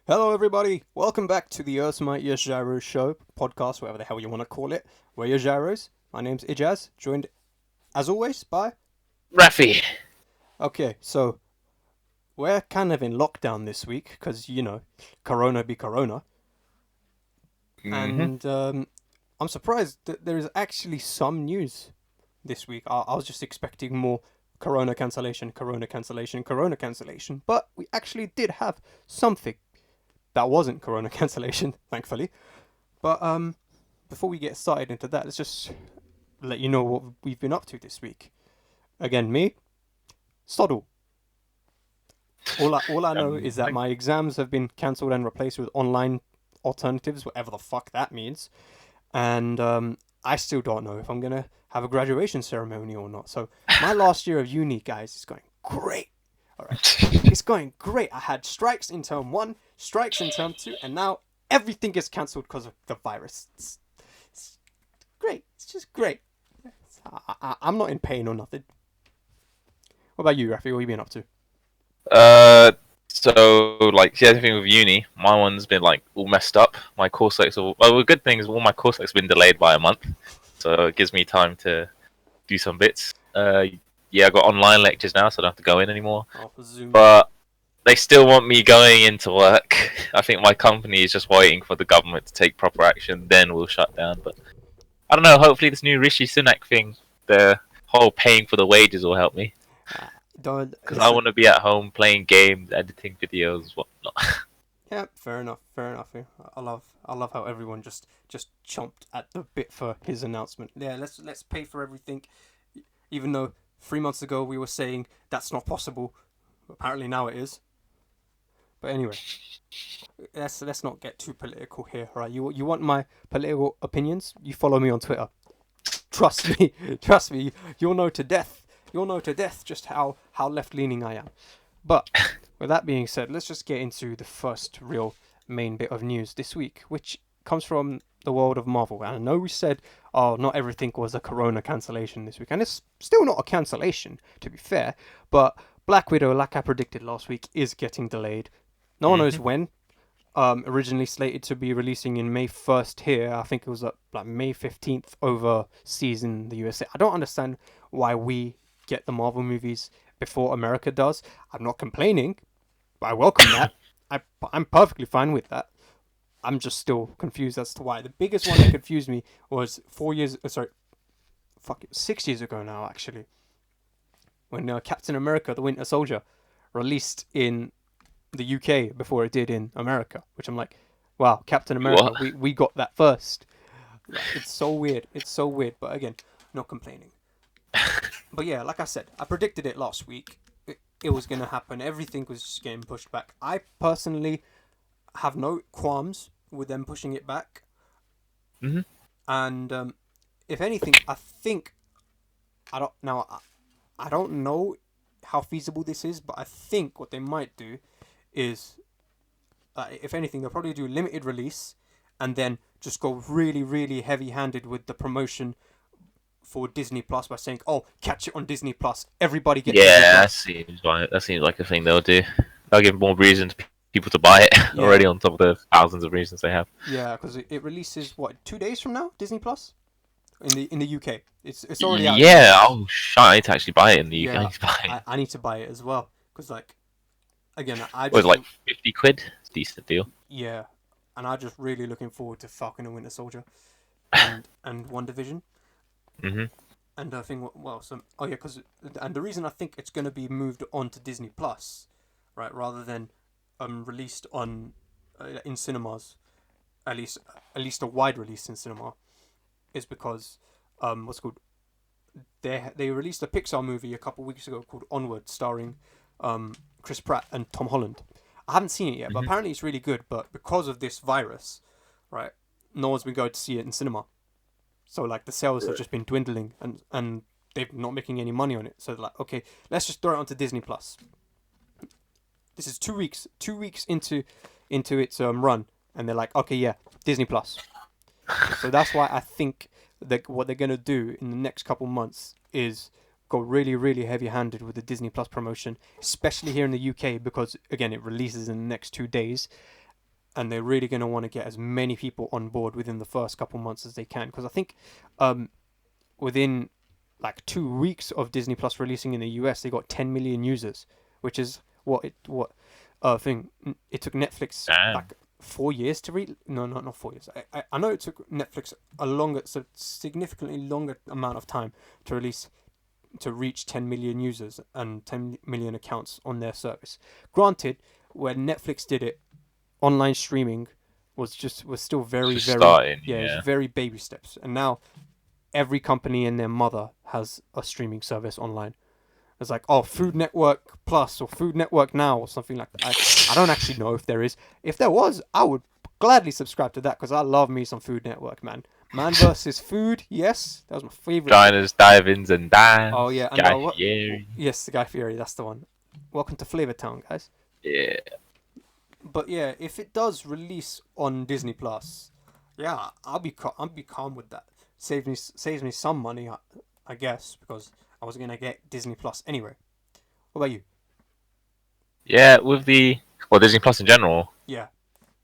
Hello, everybody. Welcome back to the Earth's Mightiest Gyros show, podcast, whatever the hell you want to call it. We're your Gyros. My name's Ijaz, joined, as always, by... Rafi. Okay, so we're kind of in lockdown this week, because, Corona be Corona. Mm-hmm. And I'm surprised that there is actually some news this week. I was just expecting more Corona cancellation, Corona cancellation, Corona cancellation. But we actually did have something that wasn't Corona cancellation, thankfully. But before we get started into that, let's just let you know what we've been up to this week. Again, me, Stoddle. All I know is that my exams have been cancelled and replaced with online alternatives, whatever the fuck that means. And I still don't know if I'm going to have a graduation ceremony or not. So my last year of uni, guys, is going great. All right. It's going great. I had strikes in term 1, strikes in term 2, and now everything is cancelled because of the virus. It's great. It's just great. I'm not in pain or nothing. What about you, Rafi? What have you been up to? The other thing with uni, my one's been like all messed up. My course selects the good thing is all my course selects been delayed by a month, so it gives me time to do some bits. Yeah, I got online lectures now, so I don't have to go in anymore. Oh, Zoom. But they still want me going into work. I think my company is just waiting for the government to take proper action, then we'll shut down. But I don't know. Hopefully, this new Rishi Sunak thing, the whole paying for the wages, will help me. Don't. Because I want to be at home playing games, editing videos, whatnot. Yeah, fair enough. Fair enough. Yeah. I love how everyone just chomped at the bit for his announcement. Yeah, let's pay for everything, even though 3 months ago we were saying that's not possible. Apparently now it is. But anyway, let's not get too political here, right? You want my political opinions? You follow me on Twitter. Trust me, trust me. You'll know to death. You'll know to death just how left leaning I am. But with that being said, let's just get into the first real main bit of news this week, which comes from the world of Marvel. And I know we said, oh, not everything was a Corona cancellation this week, and it's still not a cancellation, to be fair. But Black Widow, like I predicted last week, is getting delayed. No one knows Hmm. when. Originally slated to be releasing in May 1st here. I think it was like May 15th overseas in the USA. I don't understand why we get the Marvel movies before America does. I'm not complaining, but I welcome that. I'm perfectly fine with that. I'm just still confused as to why. The biggest one that confused me was 4 years. Sorry, fuck it, 6 years ago now actually, when Captain America: The Winter Soldier released in the UK before it did in America, which I'm like, wow, Captain America, What? we got that first. It's so weird. It's so weird. But again, not complaining. But yeah, like I said, I predicted it last week. It was going to happen. Everything was just getting pushed back. I personally have no qualms with them pushing it back. Hmm. And if anything, I think I don't now. I don't know how feasible this is, but I think what they might do is, if anything, they'll probably do limited release, and then just go really, really heavy-handed with the promotion for Disney Plus by saying, "Oh, catch it on Disney Plus. Everybody get Disney Yeah, Plus." that seems like a thing they'll do. They'll give more reasons for people to buy it Yeah, already on top of the thousands of reasons they have. yeah, because it releases what 2 days from now, Disney Plus in the UK. It's already out in the Yeah. US. Oh, shit! I need to actually buy it in the UK. I Yeah, need to buy it. I need to buy it as well because like again, I What was it, just like 50 quid? It's a decent deal. yeah, and I just really looking forward to Falcon and Winter Soldier and One Division. Hmm. And I think well, so oh yeah, because and the reason I think it's going to be moved on to Disney Plus, right, rather than released on in cinemas, at least a wide release in cinema, is because what's it called, they released a Pixar movie a couple weeks ago called Onward, starring Chris Pratt and Tom Holland. I haven't seen it yet, but Hmm. apparently it's really good. But because of this virus, right, no one's been going to see it in cinema. So like the sales have just been dwindling, and they're not making any money on it. So they're like, okay, let's just throw it onto Disney Plus. This is 2 weeks into its run, and they're like, okay, yeah, Disney Plus. So that's why I think that what they're gonna do in the next couple months is go really, really heavy-handed with the Disney Plus promotion, especially here in the UK because again it releases in the next 2 days, and they're really going to want to get as many people on board within the first couple months as they can. Because I think within like 2 weeks of Disney Plus releasing in the US, they got 10 million users, which is thing it took Netflix Damn. like 4 years to reach. No, not 4 years. I know it took Netflix a significantly longer amount of time to reach 10 million users and 10 million accounts on their service. Granted, when Netflix did it, online streaming was still very starting, it was very baby steps, and now every company and their mother has a streaming service online. It's like, oh, Food Network Plus or Food Network Now or something like that. I don't actually know if there is. If there was, I would gladly subscribe to that because I love me some Food Network, man. Man versus Food, yes, that was my favorite. Diners, dive-ins, and dives. Oh yeah, Guy Fieri. Yes, the Guy Fieri, that's the one. Welcome to Flavor Town, guys. Yeah. But yeah, if it does release on Disney Plus, yeah, I'll be calm with that. Saves me some money, I guess, because I was gonna get Disney Plus anyway. What about you? Yeah, with Disney Plus in general. Yeah.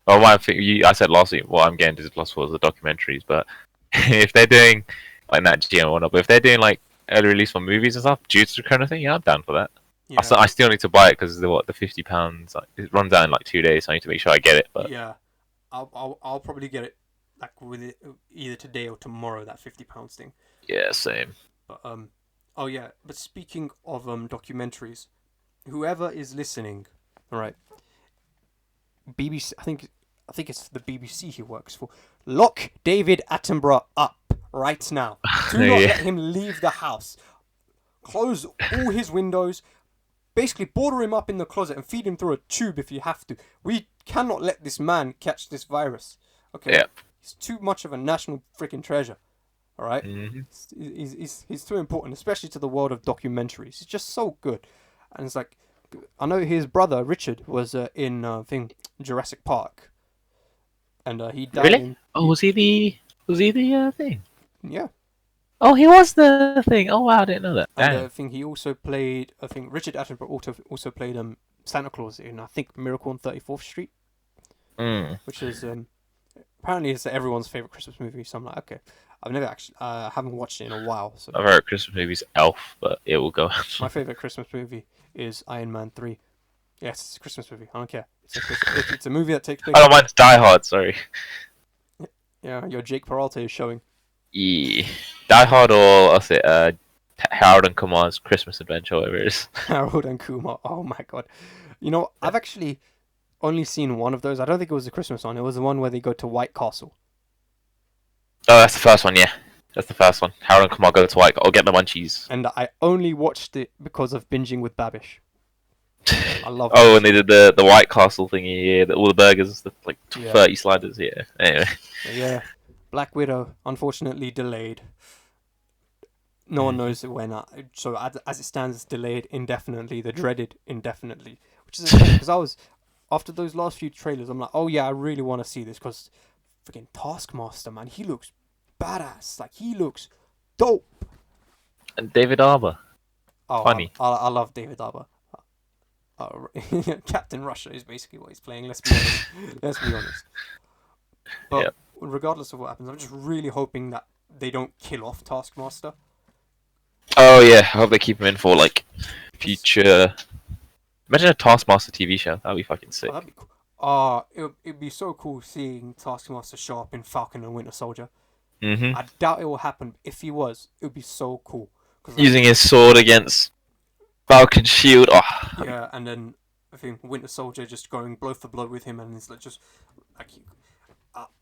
Well, I said last week what I'm getting Disney Plus for is the documentaries, but if they're doing like Nat Geo and whatnot, but if they're doing like early release for movies and stuff, due to kind of thing, yeah, I'm down for that. Yeah. I still need to buy it because the £50, like, it runs out in like 2 days, so I need to make sure I get it. But yeah, I'll probably get it like with it either today or tomorrow. That £50 thing. yeah, same. But oh yeah. But speaking of documentaries, whoever is listening, all right, BBC. I think it's the BBC he works for. Lock David Attenborough up right now. Do not let him leave the house. Close all his windows. Basically, border him up in the closet and feed him through a tube if you have to. We cannot let this man catch this virus. Okay? Yeah. He's too much of a national freaking treasure. All right? Mm-hmm. He's too important, especially to the world of documentaries. He's just so good. And it's like, I know his brother, Richard, was in Jurassic Park. And he died. Really? Was he the thing? Yeah. Oh, he was the thing. Oh wow, I didn't know that. And I think he also played. I think Richard Attenborough also played Santa Claus in Miracle on 34th Street, which is apparently it's everyone's favorite Christmas movie. So I'm like, okay, I've never actually haven't watched it in a while. So my favorite Christmas movie is Elf, but it will go. My favorite Christmas movie is Iron Man 3. Yes, it's a Christmas movie. I don't care. It's a movie that takes place. Oh, mine's Die Hard. Sorry. Yeah, your Jake Peralta is showing. Yeah. Die Hard or what's it? Harold and Kumar's Christmas Adventure, whatever it is. Harold and Kumar. Oh my god. You know, I've actually only seen one of those. I don't think it was the Christmas one. It was the one where they go to White Castle. Oh, that's the first one, yeah. That's the first one. Harold and Kumar go to White Castle. I'll get the munchies. And I only watched it because of binging with Babish. I love Oh, and they did the White Castle thingy, yeah, all the burgers, like 30 sliders, yeah. Anyway. Yeah. Black Widow, unfortunately delayed. No one knows when. So as it stands, it's delayed indefinitely. The dreaded indefinitely, which is a shame because after those last few trailers, I'm like, oh yeah, I really want to see this because freaking Taskmaster, man, he looks badass. Like he looks dope. And David Harbour. Oh, funny. I love David Harbour. Captain Russia is basically what he's playing. Let's be honest. Let's be honest. But regardless of what happens, I'm just really hoping that they don't kill off Taskmaster. Oh yeah, I hope they keep him in for like future. Imagine a Taskmaster TV show. That'd be fucking sick. Oh, that'd be cool. It'd be so cool seeing Taskmaster show up in Falcon and Winter Soldier. Mm-hmm. I doubt it will happen. If he was, it would be so cool. Using his sword against Falcon's shield. Oh. Yeah, and then I think Winter Soldier just going blow for blow with him, and it's like just like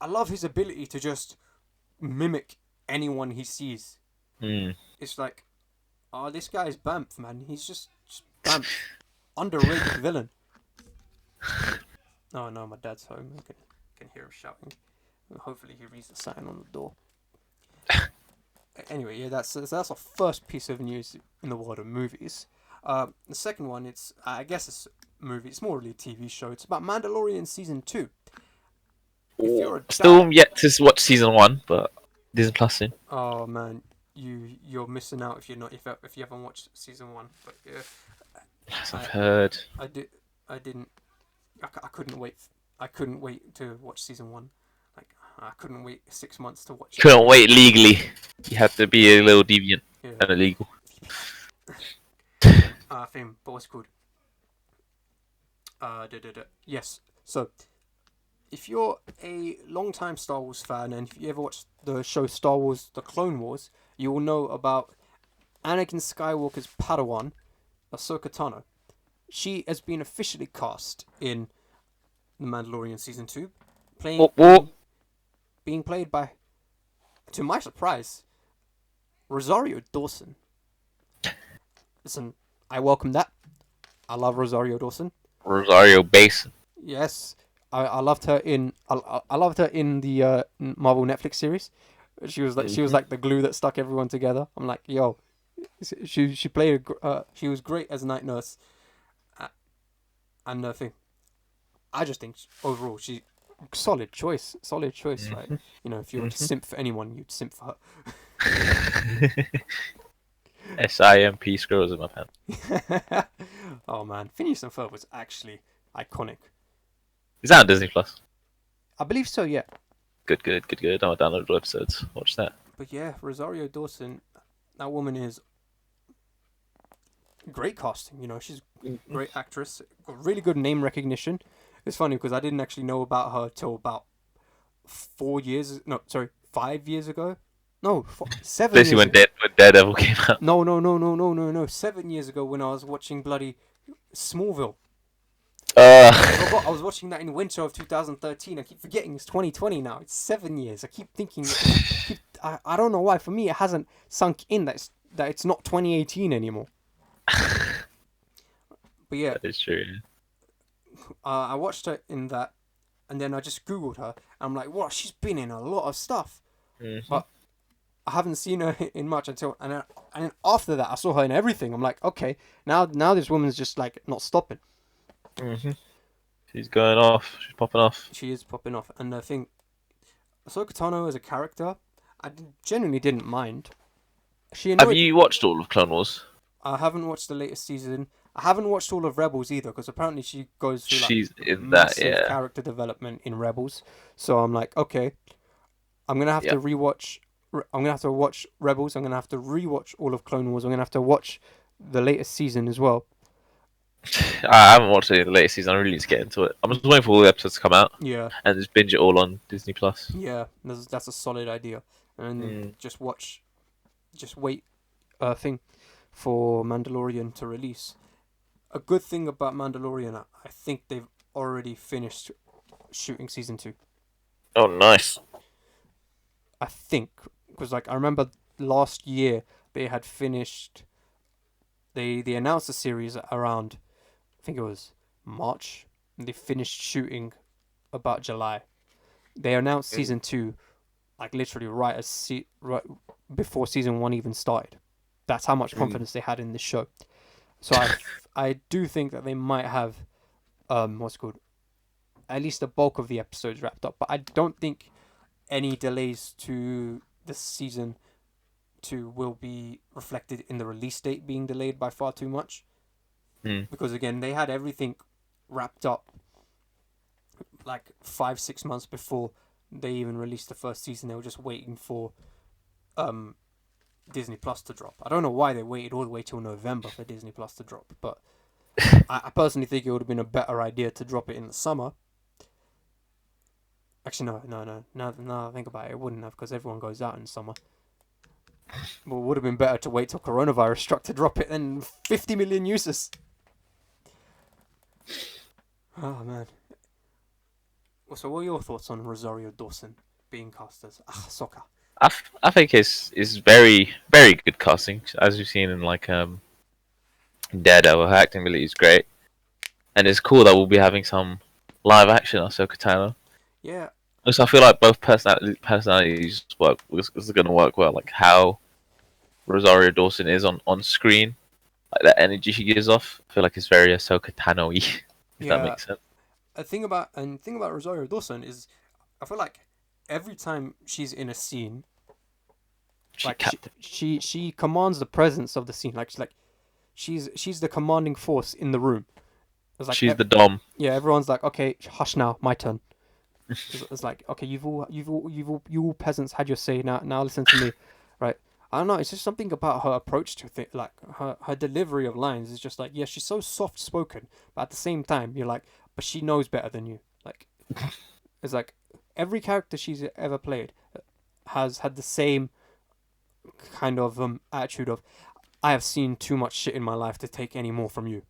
I love his ability to just mimic anyone he sees. It's like, oh, this guy is Bamf, man. He's just Bamf. Underrated villain. Oh no, my dad's home. I can hear him shouting. Hopefully he reads the sign on the door. Anyway, yeah, that's our first piece of news in the world of movies. The second one, I guess it's a movie. It's more really a TV show. It's about Mandalorian season 2. Still yet to watch season 1, but Disney Plus soon. Oh man, you're missing out if you haven't watched season 1. But yeah, Yes, I've heard. I didn't. I couldn't wait I couldn't wait to watch season 1. Like I couldn't wait 6 months to watch it. Couldn't wait legally. You have to be a little deviant Yeah. and illegal. Thing, but what's it called? Yes. So, if you're a long-time Star Wars fan, and if you ever watched the show Star Wars: The Clone Wars, you will know about Anakin Skywalker's Padawan, Ahsoka Tano. She has been officially cast in The Mandalorian season 2, being played by, to my surprise, Rosario Dawson. Listen, I welcome that. I love Rosario Dawson. Rosario Basin. Yes, I loved her in I loved her in the Marvel Netflix series. She was like the glue that stuck everyone together. I'm like, yo, she played she was great as a night nurse, and thing. I just think overall she solid choice, right? You know, if you were to simp for anyone, you'd simp for her. SIMP scrolls in my pen. Oh man, Phineas and Ferb was actually iconic. Is that on Disney Plus? I believe so, yeah. Good. I'll download the episodes. Watch that. But yeah, Rosario Dawson, that woman is great casting. You know, she's a great actress, got really good name recognition. It's funny because I didn't actually know about her till about 5 years ago. No, 7 years. Basically, when Daredevil came out. No. 7 years ago when I was watching bloody Smallville. I was watching that in winter of 2013. I keep forgetting it's 2020 now. It's 7 years. I keep thinking. I don't know why. For me, it hasn't sunk in that it's not 2018 anymore. But yeah, that is true. I watched her in that, and then I just googled her. And I'm like, wow, she's been in a lot of stuff, but I haven't seen her in much until and after that I saw her in everything. I'm like, okay, now this woman's just like not stopping. She's going off. She's popping off. She is popping off, and I think Ahsoka Tano as a character, I genuinely didn't mind. Have you watched all of Clone Wars? I haven't watched the latest season. I haven't watched all of Rebels either, because apparently she goes through She's in massive character development in Rebels. So I'm like, okay, I'm gonna have to rewatch. I'm gonna have to watch Rebels. I'm gonna have to rewatch all of Clone Wars. I'm gonna have to watch the latest season as well. I haven't watched the latest season. I really need to get into it. I'm just waiting for all the episodes to come out. Yeah. And just binge it all on Disney Plus. Yeah, that's a solid idea. And just wait, thing for Mandalorian to release. A good thing about Mandalorian, I think they've already finished shooting season 2. Oh, nice. I think, because like I remember last year they had finished. They announced the series around, I think it was March. And they finished shooting about July. They announced season 2, like literally right before season 1 even started. That's how much confidence they had in this show. So I do think that they might have, what's it called, at least the bulk of the episodes wrapped up. But I don't think any delays to this season 2 will be reflected in the release date being delayed by far too much. Because again, they had everything wrapped up like 5-6 months before they even released the first season. They were just waiting for Disney Plus to drop. I don't know why they waited all the way till November for Disney Plus to drop, but I personally think it would have been a better idea to drop it in the summer. Actually, no. Now I think about it, it wouldn't have, because everyone goes out in summer. Well, it would have been better to wait till coronavirus struck to drop it than 50 million users. Oh, man. So what are your thoughts on Rosario Dawson being cast as Ahsoka? I think it's very, very good casting, as we've seen in like Daredevil. Her acting ability is great, and it's cool that we'll be having some live action Ahsoka Tano. Yeah. So I feel like both personalities work. Is going to work well. Like how Rosario Dawson is on screen, like that energy she gives off. I feel like it's very Ahsoka Tano-y. If that makes sense. The thing about Rosario Dawson is, I feel like every time she's in a scene, she commands the presence of the scene. She's the commanding force in the room. It's like She's the dom. yeah, everyone's like, okay, hush now, my turn. It's like, okay, you all peasants had your say. Now listen to me, right? I don't know. It's just something about her approach to it, like her delivery of lines is just like, yeah, she's so soft spoken, but at the same time, you're like, but she knows better than you. Like, it's like every character she's ever played has had the same kind of attitude of, I have seen too much shit in my life to take any more from you.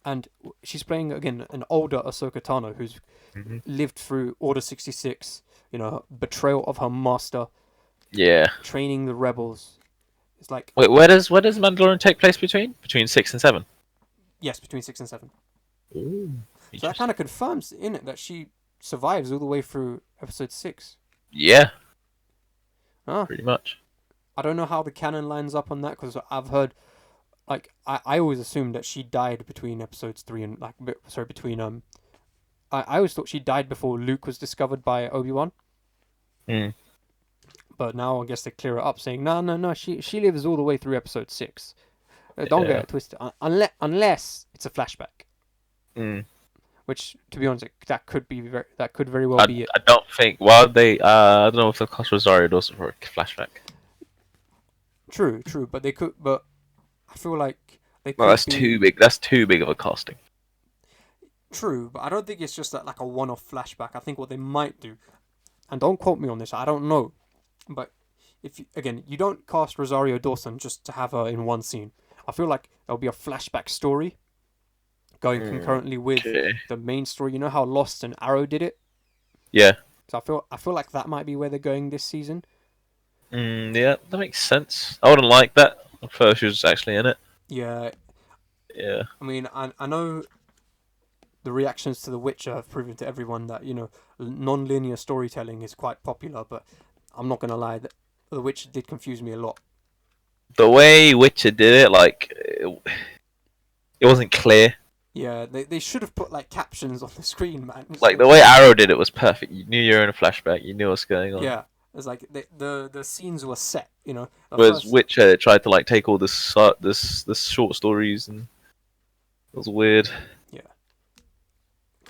And she's playing again an older Ahsoka Tano who's lived through Order 66, betrayal of her master, Yeah. training the rebels. It's like, Wait, where does Mandalorian take place between? Between 6 and 7? yes, between 6 and 7. Ooh. So that kind of confirms in it that she survives all the way through episode 6. Yeah. Ah, Pretty much. I don't know how the canon lines up on that because I've heard, like, I always assumed that she died between episodes 3 and, like, between, I always thought she died before Luke was discovered by Obi-Wan. Mm. But now I guess they clear it up, saying no, she lives all the way through episode 6. Don't get it twisted, unless it's a flashback. Mm. Which, to be honest, that could very well be it. I don't think. Well, I don't know if the cost Rosario also for a flashback. True, but they could. But I feel like they could. Well, that's too big. That's too big of a casting. True, but I don't think it's just like a one-off flashback. I think what they might do, and don't quote me on this, I don't know, but if you don't cast Rosario Dawson just to have her in one scene. I feel like there'll be a flashback story going concurrently with the main story. You know how Lost and Arrow did it? Yeah. So I feel like that might be where they're going this season. Yeah, that makes sense. I wouldn't like that. I thought she was actually in it. Yeah. Yeah. I mean, I know the reactions to The Witcher have proven to everyone that, non-linear storytelling is quite popular, but I'm not going to lie, The Witcher did confuse me a lot. The way Witcher did it, like, it wasn't clear. Yeah, they should have put, like, captions on the screen, man. Like, the way Arrow did it was perfect. You knew you were in a flashback. You knew what's going on. Yeah, it's like the scenes were set, Whereas Witcher tried to, like, take all this short stories, and it was weird. Yeah.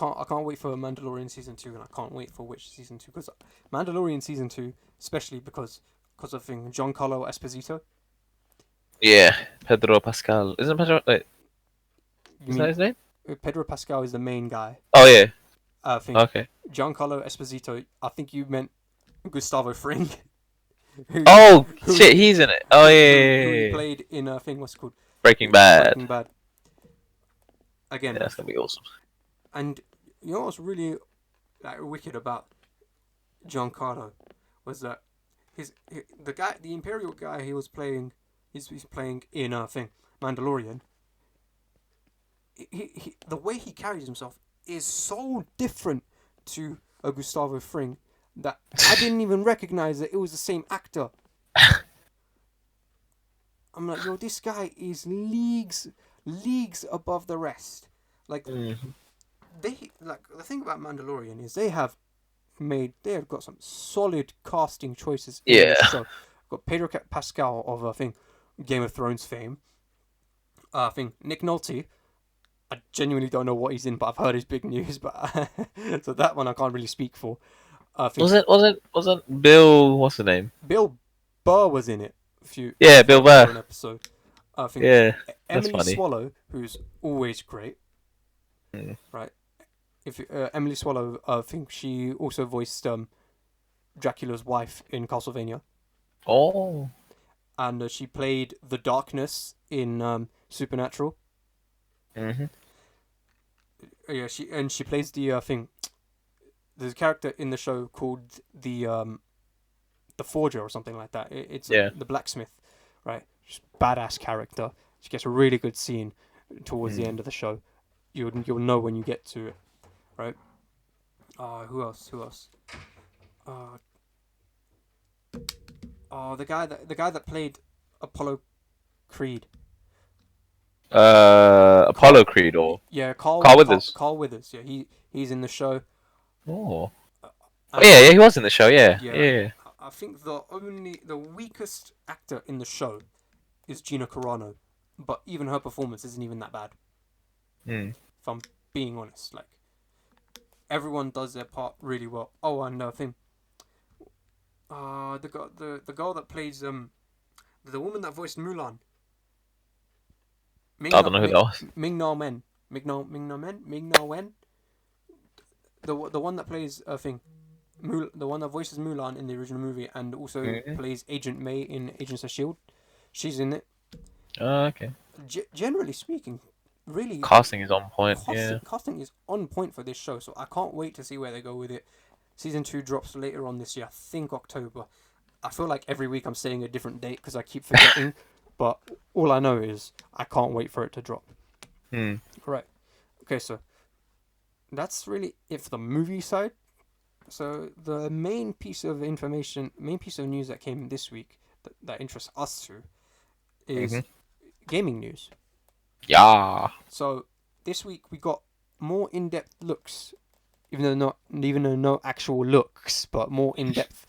I can't wait for Mandalorian season 2, and I can't wait for Witcher season 2, because Mandalorian season 2, especially because of Giancarlo Esposito. Yeah, Pedro Pascal. Isn't Pedro? Wait, Is that his name? Pedro Pascal is the main guy. Oh yeah. I think Okay. Giancarlo Esposito. I think you meant Gustavo Fring. Shit, he's in it. Oh yeah. Who he played in a thing. What's it called? Breaking Bad. Breaking Bad. Again, Yeah, that's gonna be awesome. And you know what's really wicked about Giancarlo was that the Imperial guy he was playing, he's playing in a thing Mandalorian. He the way he carries himself is so different to a Gustavo Fring that I didn't even recognize that it was the same actor. I'm like, yo, this guy is leagues above the rest. Like, the thing about Mandalorian is they have got some solid casting choices in this show. Got Pedro Pascal of Game of Thrones fame. Nick Nolte. I genuinely don't know what he's in, but I've heard his big news. But so that one I can't really speak for. Wasn't Bill? What's the name? Bill Burr was in it. Bill Burr. An episode. Emily Emily Swallow, who's always great. Right. Emily Swallow, I think she also voiced Dracula's wife in Castlevania. Oh. And she played the Darkness in Supernatural. Mhm. Yeah, she plays the There's a character in the show called the Forger or something like that. It's the blacksmith, right? Just badass character. She gets a really good scene towards the end of the show. You'll know when you get to it, right? Who else? The guy that played Apollo Creed. Apollo Creed or Carl Withers. Carl Withers. Yeah, he's in the show. Oh. Yeah, he was in the show. Yeah. I think the weakest actor in the show is Gina Carano, but even her performance isn't even that bad. If I'm being honest, like everyone does their part really well. Oh, and I think the girl that plays the woman that voiced Mulan, I don't know who that was. Ming Na Men, Ming Na Wen, the one that plays the one that voices Mulan in the original movie and also plays Agent May in Agents of Shield. She's in it. Oh, okay. Generally speaking, really Casting is on point. casting is on point for this show, so I can't wait to see where they go with it. Season 2 drops later on this year, I think October. I feel like every week I'm saying a different date because I keep forgetting, but all I know is I can't wait for it to drop. Right. Okay, so that's really it for the movie side. So the main piece of news that came this week that interests us too is gaming news. Yeah. So this week we got more in-depth looks, even though no actual looks, but more in-depth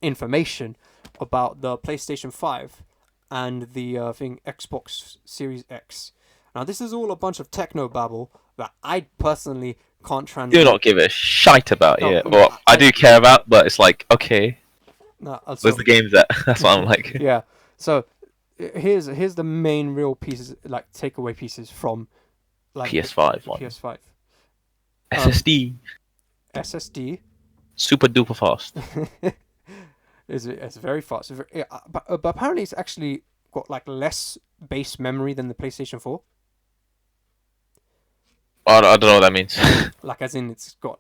information about the PlayStation 5 and the Xbox Series X. Now this is all a bunch of techno babble that I personally can't translate. Do not give a shite about it. Well, I do care about, but it's like, okay, where's the games at? That's what I'm like. Yeah. So here's the main real pieces, like takeaway pieces from like PS5 the one. PS5. SSD. Super duper fast. It's very fast. But apparently it's actually got like less base memory than the PlayStation 4. I don't know what that means. Like as in it's got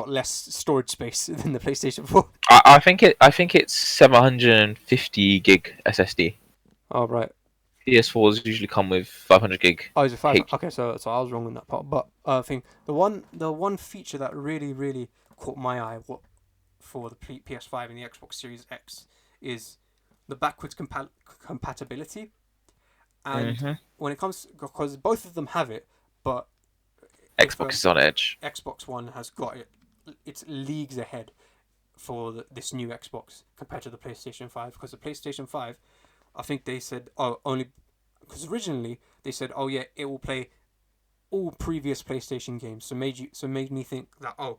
less storage space than the PlayStation 4. I think it's 750 gig SSD. Oh right. PS4s usually come with 500 gig. Oh, is it 5? Okay, so I was wrong on that part. But I think the one feature that really caught my eye for the PS5 and the Xbox Series X is the backwards compatibility. And when it comes, because both of them have it, but Xbox is on edge. Xbox One has got it. It's leagues ahead for this new Xbox compared to the PlayStation 5. Because the PlayStation 5, I think they said, only because originally they said, it will play all previous PlayStation games. So made me think that PS1,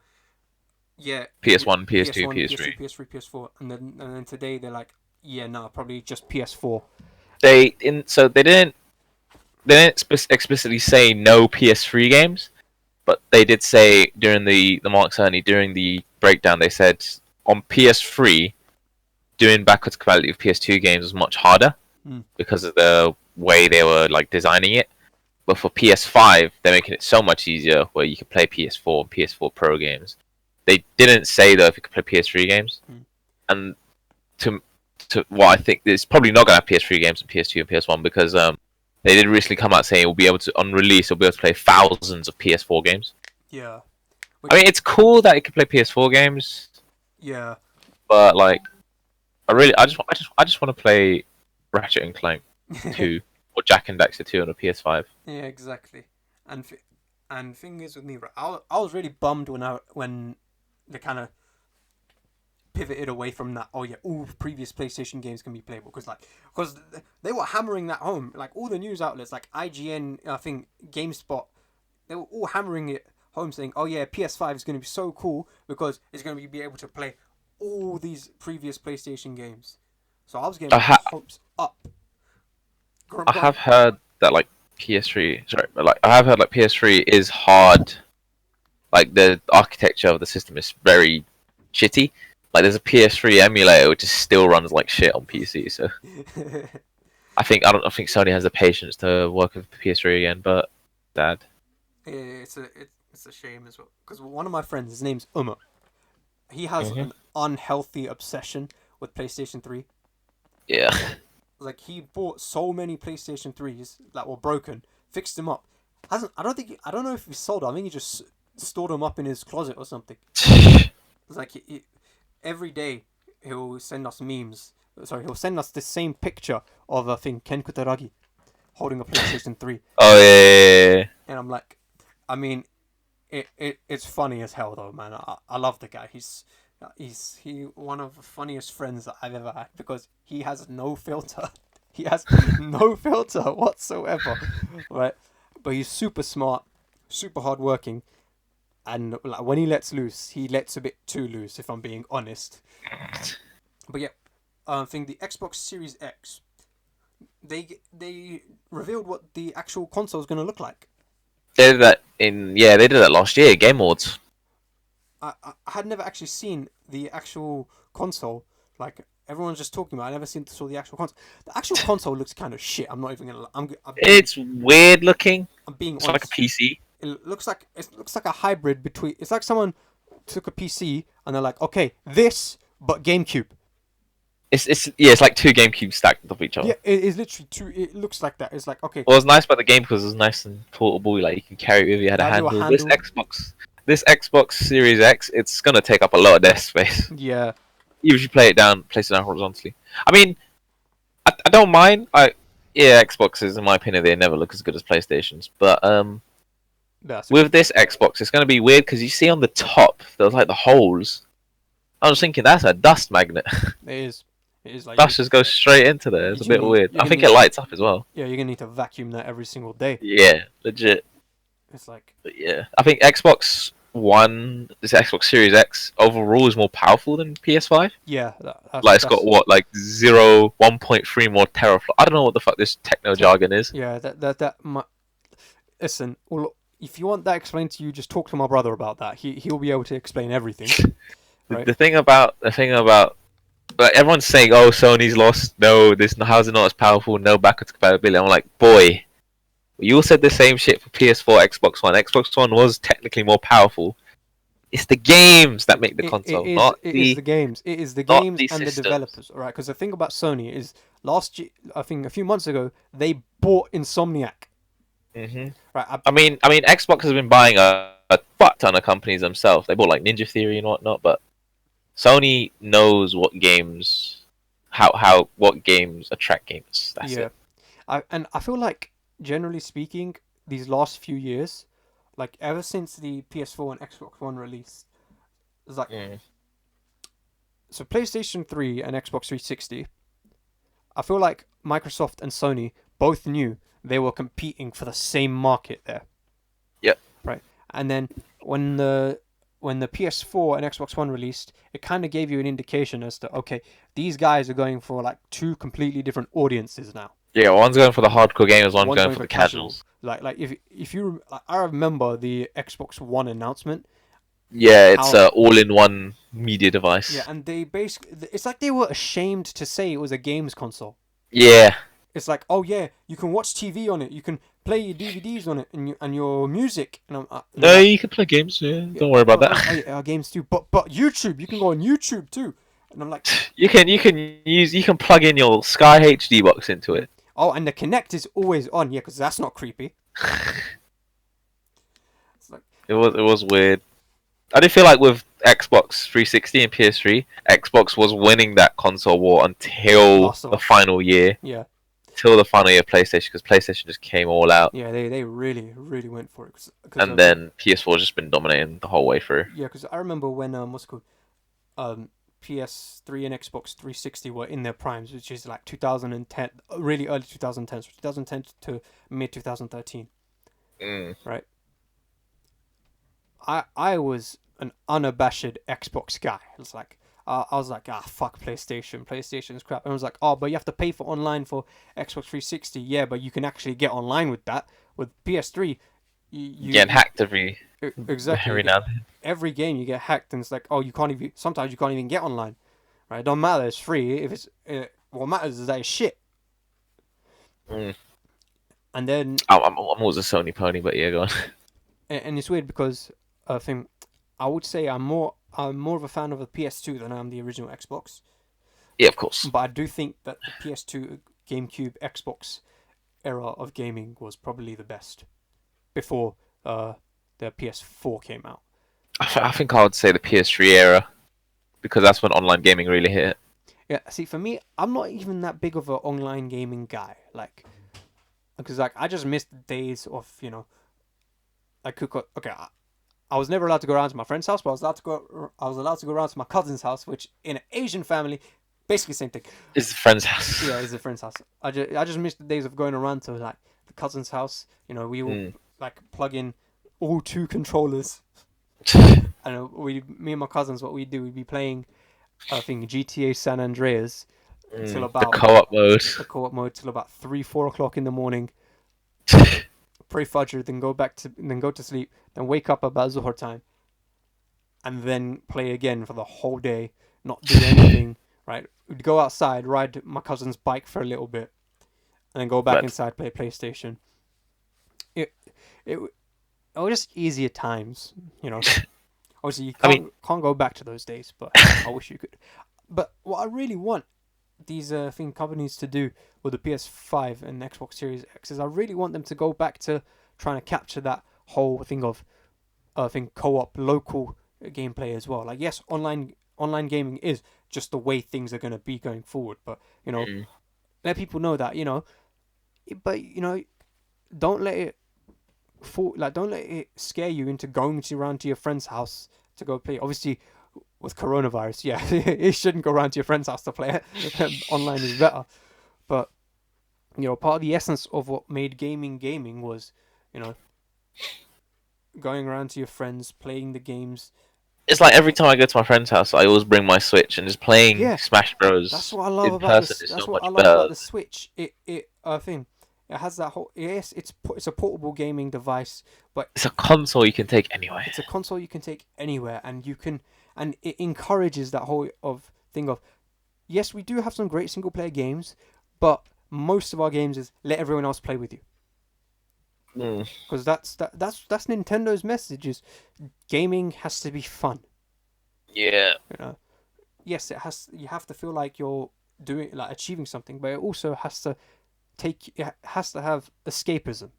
PS2, PS3, PS4, and then today they're like, probably just PS4. They didn't explicitly say no PS3 games, but they did say during the Mark Cerny, during the breakdown, they said on PS3 doing backwards compatibility of PS2 games was much harder because of the way they were like designing it. But for PS5, they're making it so much easier where you can play PS4 and PS4 Pro games. They didn't say though if you could play PS3 games, and to what I think it's probably not going to have PS3 games and PS2 and PS1 because they did recently come out saying we'll be able to on release we'll be able to play thousands of PS4 games. Yeah. I mean, it's cool that it can play PS4 games. Yeah. But like, I just want to play Ratchet and Clank 2 or Jack and Daxter 2 on a PS5. Yeah, exactly. And thing is with me, I was really bummed when they kind of pivoted away from that. All previous PlayStation games can be playable because they were hammering that home. Like all the news outlets, like IGN, I think GameSpot, they were all hammering it home, saying, PS5 is going to be so cool because it's going to be able to play all these previous PlayStation games. So I was getting my hopes up. I have heard that like PS3, I have heard like PS3 is hard. Like the architecture of the system is very shitty. Like there's a PS3 emulator which just still runs like shit on PC. So I don't think Sony has the patience to work with PS3 again. But Dad, it's a shame as well because one of my friends, his name's Uma, he has an unhealthy obsession with PlayStation 3. Yeah. Like he bought so many PlayStation 3s that were broken, fixed them up. I don't know if he sold them. I think he just stored them up in his closet or something. It's like every day he'll send us memes. Sorry, he'll send us the same picture of Ken Kutaragi holding a PlayStation 3. Oh yeah. And I'm like, I mean, it's funny as hell though, man. I love the guy. He's one of the funniest friends that I've ever had because he has no filter. He has no filter whatsoever, right? but he's super smart, super hardworking, and like when he lets loose, he lets a bit too loose. If I'm being honest. But yeah, I think the Xbox Series X, they revealed what the actual console is going to look like. They did that they did that last year, Game Awards. I had never actually seen the actual console. Like everyone's just talking about. I never saw the actual console. The actual console looks kind of shit. I'm not even gonna. It's weird looking. I'm being It's honest. like a PC. It looks like a hybrid between. It's like someone took a PC and they're like, okay, this but GameCube. It's like two GameCubes stacked on top of each other. Yeah, it is literally two. It looks like that. It's like okay. What was nice about the game because it was nice and portable. Like you can carry it with you. Had a handle. This Xbox Series X, it's gonna take up a lot of desk space. Yeah. Even if you place it down horizontally. I mean, I don't mind. Xboxes, in my opinion, they never look as good as PlayStations. But with this Xbox, it's gonna be weird because you see on the top there's like the holes. I was thinking that's a dust magnet. It is. It is like dust just goes straight into there. It's a bit weird. I think it lights up as well. Yeah, you're gonna need to vacuum that every single day. Yeah, legit. It's like. But yeah, I think Xbox One, this Xbox Series X overall is more powerful than PS5. Yeah, it's got what, like 1.3 more teraflops. I don't know what the fuck this techno jargon is. Yeah, listen, if you want that explained to you, just talk to my brother about that. He'll be able to explain everything. Right? The thing about like, everyone's saying, oh, Sony's lost. No, how's it not as powerful? No backwards compatibility. I'm like, boy. You all said the same shit for PS4, Xbox One. Xbox One was technically more powerful. It's the games that make the console, it is the games. It is the games and the developers, all right? Because the thing about Sony is, last year, I think a few months ago, they bought Insomniac. Mm-hmm. Right. I mean, Xbox has been buying a fuck ton of companies themselves. They bought like Ninja Theory and whatnot, but Sony knows what games, what games attract gamers. That's it. I feel like, generally speaking, these last few years, like ever since the PS4 and Xbox One released, it's like so PlayStation 3 and Xbox 360. I feel like Microsoft and Sony both knew they were competing for the same market there. Yep. Right. And then when the PS4 and Xbox One released, it kind of gave you an indication as to, okay, these guys are going for like two completely different audiences now. Yeah, one's going for the hardcore gamers, one's going for the casuals. Like if you, I remember the Xbox One announcement. Yeah, it's an all-in-one media device. Yeah, and they basically, it's like they were ashamed to say it was a games console. Yeah. It's like, oh yeah, you can watch TV on it, you can play your DVDs on it, and your music. And no, you can play games. Yeah, don't worry about that. Games too, but YouTube, you can go on YouTube too. And I'm like, you can plug in your Sky HD box into it. Oh, and the Kinect is always on, yeah, because that's not creepy. It's like... It was weird. I did feel like with Xbox 360 and PS3, Xbox was winning that console war until the final year. Yeah. Till the final year of PlayStation, because PlayStation just came all out. Yeah, they really went for it. And then PS4 has just been dominating the whole way through. Yeah, because I remember when what's it called, PS3 and Xbox 360 were in their primes, which is like 2010, really early 2010, so 2010 to mid 2013. Right. I was an unabashed Xbox guy. It's like I was like, fuck PlayStation. PlayStation's crap. And I was like, oh, but you have to pay for online for Xbox 360. Yeah, but you can actually get online with that. With PS3, you get hacked every now and then. Every game you get hacked, and it's like, oh, you can't even. Sometimes you can't even get online. Right? It don't matter. It's free. If it's what matters is that it's shit. And then I'm always a Sony pony, but yeah, go on. And it's weird because I think I would say I'm more of a fan of the PS2 than I am the original Xbox. Yeah, of course. But I do think that the PS2, GameCube, Xbox era of gaming was probably the best before the PS4 came out. I think I would say the PS3 era, because that's when online gaming really hit. Yeah, see, for me, I'm not even that big of an online gaming guy. Like, because like I just miss the days of, you know, I was never allowed to go around to my friend's house, but I was allowed to go around to my cousin's house, which in an Asian family, basically same thing. It's a friend's house. Yeah, it's a friend's house. I just miss the days of going around to like the cousin's house. You know, we will Mm. like plug in all 2 controllers, and me and my cousins, what we do, we'd be playing, I think, GTA San Andreas until The about co-op mode. the co-op mode till about 3-4 o'clock in the morning. Pray Fajr, then go to sleep, then wake up about Zuhur time, and then play again for the whole day, not do anything. Right, we'd go outside, ride my cousin's bike for a little bit, and then go back But inside, play PlayStation. It was just easier times, you know. Obviously, you I mean, can't go back to those days, but I wish you could. But what I really want these companies to do with the PS5 and Xbox Series X is I really want them to go back to trying to capture that whole thing of co-op local gameplay as well. Like, yes, online gaming is just the way things are going to be going forward, but you know, let people know that, you know, but you know, don't let it don't let it scare you into going around to your friend's house to go play. Obviously, with coronavirus, yeah, you shouldn't go around to your friend's house to play it. Online is better, but you know, part of the essence of what made gaming was, you know, going around to your friends, playing the games. it's like every time I go to my friend's house, I always bring my Switch and just playing Yeah, Smash Bros. That's what I love in about person this. is That's so what much I love better. about the Switch. It has that whole, yes, it's a portable gaming device, but It's a console you can take anywhere. it's a console you can take anywhere, and it encourages that whole thing of, yes, we do have some great single player games, but most of our games is let everyone else play with you, because that's Nintendo's message is gaming has to be fun. Yeah. You know, yes, you have to feel like you're doing, like, achieving something, but it also has to have escapism.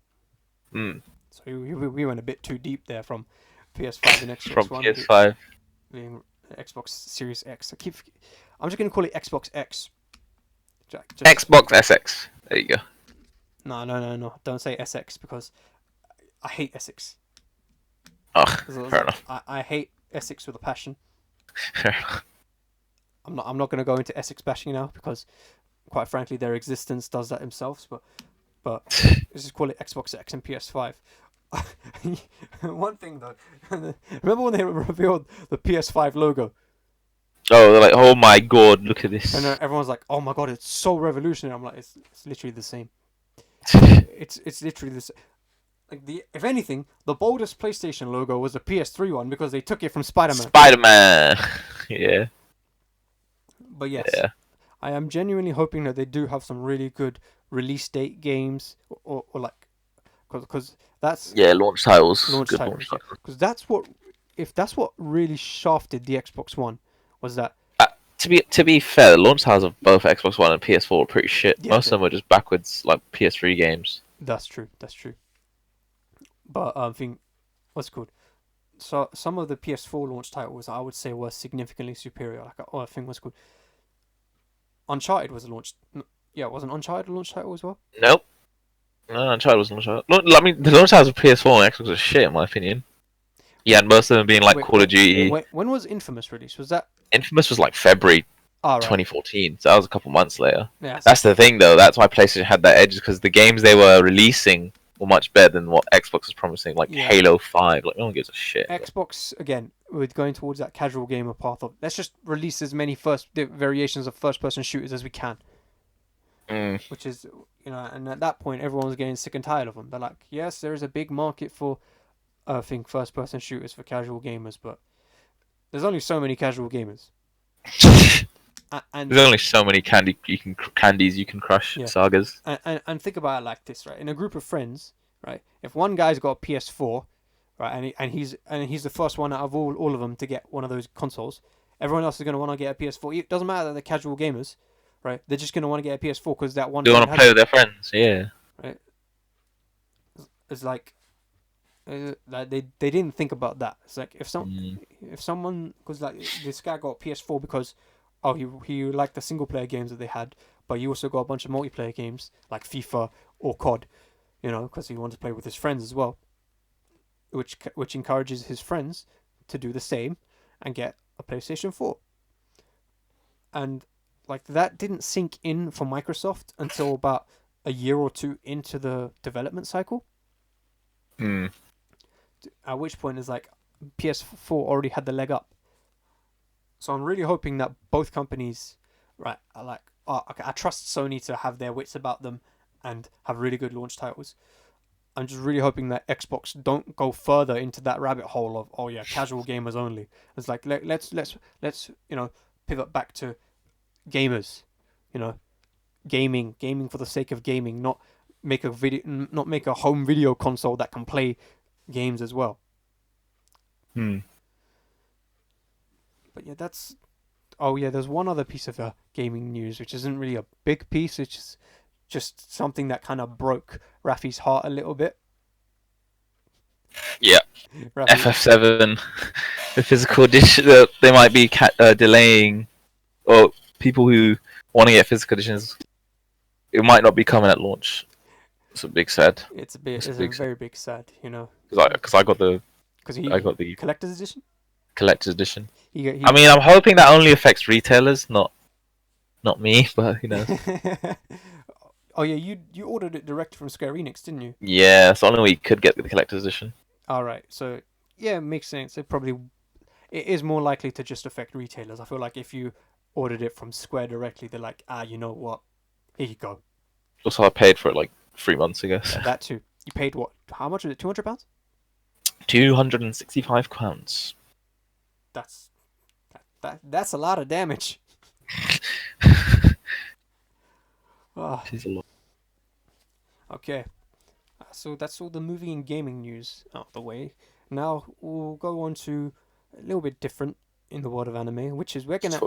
So we went a bit too deep there from PS5 and Xbox From One PS5. being Xbox Series X. I'm just gonna call it Xbox X. Xbox SX. There you go. No. Don't say SX, because I hate Essex. Oh, fair enough. I hate Essex with a passion. Fair enough. I'm not gonna go into Essex bashing now, because quite frankly their existence does that themselves. But let's just call it Xbox X and PS5. One thing though, remember when they revealed the PS5 logo? Oh, they're like, oh my god, look at this. And everyone's like, "Oh my god, it's so revolutionary." I'm like, it's literally the same. It's literally the same. Like, if anything, the boldest PlayStation logo was the PS3 one, because they took it from Spider-Man. Spider-Man. Yeah. But yes, Yeah. I am genuinely hoping that they do have some really good release date games, or like, because that's Launch titles. launch Good titles. launch titles. Because that's what really shafted the Xbox One, was that. To be fair, the launch titles of both Xbox One and PS4 were pretty shit. Yeah, Most of them were just backwards, like PS3 games. That's true. But I think what's good. So some of the PS4 launch titles I would say were significantly superior. Like, I think was good. Uncharted was a launch. Yeah, wasn't Uncharted a launch title as well? Nope. No, Uncharted was launch title. I mean, the launch titles of PS4 and Xbox are shit, in my opinion. Yeah, and most of them being like Call of Duty. When was Infamous released? Was that? Infamous was like February Right. 2014, so that was a couple months later. Yeah. That's the thing, though. That's why PlayStation had that edge, because the games they were releasing were much better than what Xbox was promising, like Halo 5. Like, no one gives a shit. Xbox, again, with going towards that casual gamer path of, let's just release as many variations of first-person shooters as we can. Which is, you know, and at that point, everyone's getting sick and tired of them. They're like, yes, there is a big market for, I think, first-person shooters for casual gamers, but there's only so many casual gamers. And there's only so many candies you can crush. Sagas. And think about it like this, right? In a group of friends, right? If one guy's got a PS4, right, and he's the first one out of all of them to get one of those consoles, everyone else is going to want to get a PS4. It doesn't matter that they're casual gamers, right? They're just going to want to get a PS4 because that one. They want to play with their friends, yeah. Right. It's like they didn't think about that. It's like if someone, because like this guy got PS4 because he liked the single player games that they had, but he also got a bunch of multiplayer games like FIFA or COD, you know, because he wanted to play with his friends as well, which encourages his friends to do the same and get a PlayStation 4. And like that didn't sink in for Microsoft until about a year or two into the development cycle. Hmm. At which point it's like PS4 already had the leg up. So I'm really hoping that both companies, right, are like, oh, okay, I trust Sony to have their wits about them and have really good launch titles. I'm just really hoping that Xbox don't go further into that rabbit hole of, oh yeah, casual gamers only. It's like let's pivot back to gamers, gaming for the sake of gaming, not make a home video console that can play games as well. Hmm. But yeah, that's. Oh yeah, there's one other piece of gaming news which isn't really a big piece. It's just something that kind of broke Rafi's heart a little bit. Yeah. Rafi, FF7, the physical edition. They might be delaying, or people who want to get physical editions, it might not be coming at launch. It's a big sad. it's a very big sad, Because I got the collector's edition. collector's edition. He I mean, I'm hoping that only affects retailers, not me, but Oh yeah, you ordered it direct from Square Enix, didn't you? Yeah, it's the only way you could get the collector's edition. All right, so yeah, it makes sense. It is more likely to just affect retailers. I feel like if you ordered it from Square directly, they're like, you know what, here you go. Also, I paid for it like 3 months ago. So. That too. You paid what? How much was it? £200? £265. That's a lot of damage. Oh, It is a lot. okay. So that's all the movie and gaming news out of the way. Now we'll go on to a little bit different in the world of anime, which is we're gonna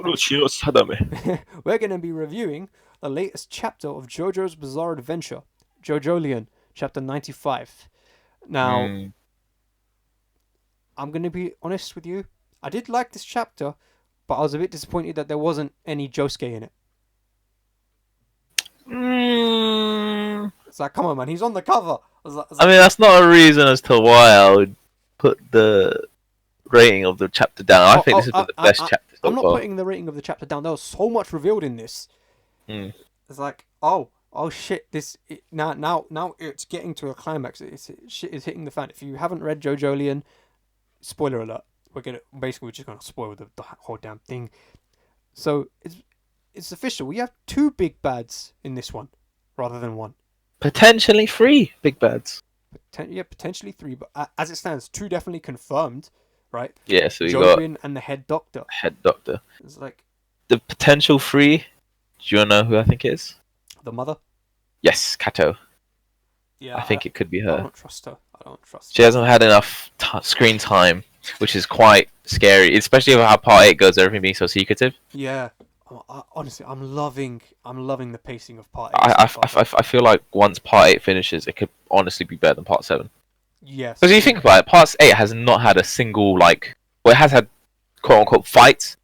be reviewing the latest chapter of JoJo's Bizarre Adventure, JOJOLION, chapter 95. Now, I'm gonna be honest with you. I did like this chapter, but I was a bit disappointed that there wasn't any Josuke in it. It's like, come on, man, he's on the cover. I mean, that's not a reason as to why I would put the rating of the chapter down. I think this has been the best chapter so far. I'm not putting the rating of the chapter down. There was so much revealed in this. It's like, oh shit, now it's getting to a climax. Shit is hitting the fan. If you haven't read JoJolion, spoiler alert. We're just gonna spoil the whole damn thing. So it's official. We have 2 big bads in this one, rather than 1. Potentially 3 big bads. Potentially 3, but as it stands, 2 definitely confirmed, right? Yeah, so we Jobin got and the head doctor. It's like the potential 3. Do you know who I think it is? the mother. Yes, Kato. Yeah, I think it could be her. I don't trust her. She hasn't had enough screen time, which is quite scary, especially with how part 8 goes, everything being so secretive. Yeah. Honestly, I'm loving the pacing of part 8. I feel like once part 8 finishes, it could honestly be better than part 7. Yes. Because if you think about it, part 8 has not had a single, it has had quote-unquote fights,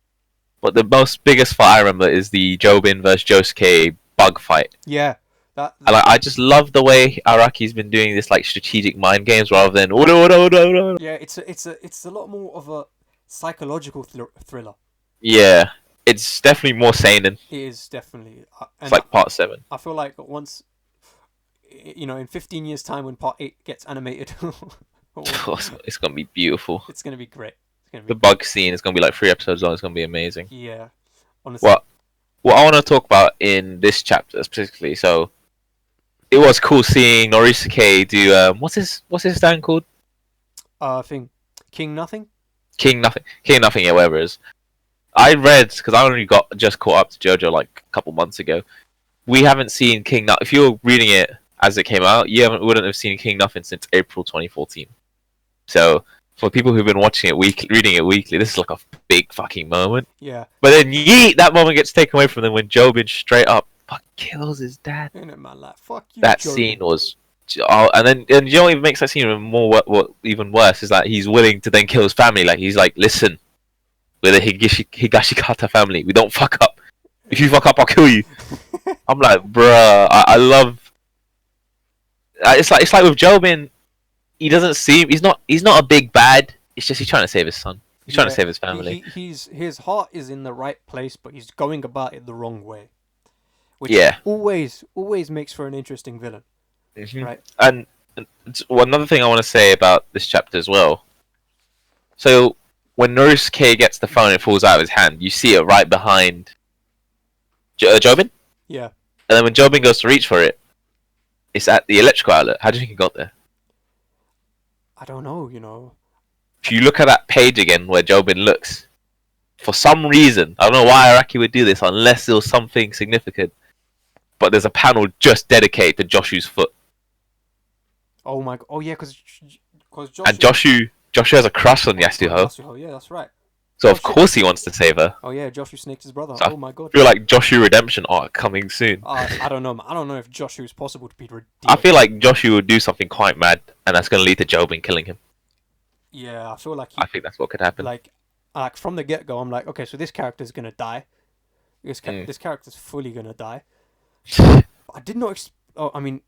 but the biggest fight I remember is the Jobin versus Josuke bug fight. Yeah. I just love the way Araki's been doing this strategic mind games rather than Yeah, it's a lot more of a psychological thriller. Yeah. It's definitely more seinen. It is definitely. It's like part 7. I feel like once, in 15 years' time when part 8 gets animated, it's gonna be beautiful. It's gonna be great. The bug scene is gonna be like 3 episodes long. It's gonna be amazing. Yeah, honestly. What I want to talk about in this chapter specifically, so it was cool seeing Norisuke do what's his stand called? King Nothing. King Nothing. Yeah, whatever it is. I read, because I only just caught up to JoJo a couple months ago. We haven't seen King Nothing. If you're reading it as it came out, you wouldn't have seen King Nothing since April 2014. So for people who've been watching it reading it weekly, this is like a big fucking moment. Yeah. But then that moment gets taken away from them when Jobin straight up kills his dad. Innit, man? Like, fuck you. That Jobin. scene was. And you know what even makes that scene even worse is that he's willing to then kill his family. He's like, listen. We're the Higashikata family. We don't fuck up. If you fuck up, I'll kill you. I'm like, bruh. I love. It's like with Jobin. He doesn't seem. He's not a big bad. It's just he's trying to save his son. He's trying to save his family. His heart is in the right place, but he's going about it the wrong way. which Yeah. always makes for an interesting villain, Mhm. right? And another thing I want to say about this chapter as well. So when Norisuke gets the phone, it falls out of his hand. You see it right behind Jobin, Yeah. and then when Jobin goes to reach for it, it's at the electrical outlet. How do you think it got there? I don't know, you know. If you look at that page again where Jobin looks, for some reason, I don't know why Araki would do this unless there was something significant, but there's a panel just dedicated to Joshu's foot. Oh my god. Oh yeah, because And Joshu has a crush on Yasuho, Yasuho, yeah, that's right. so Oh, of shit. course he wants to save her. Oh yeah, Joshu snaked his brother. So Oh my god. I feel like Joshu redemption arc coming soon. I don't know. I don't know if Joshu is possible to be redeemed. I feel like Joshu would do something quite mad, and that's going to lead to Jobin killing him. Yeah, I feel like I think that's what could happen. like from the get go, I'm like, okay, so this character's gonna die. This character's fully gonna die. I did not. Oh, I mean,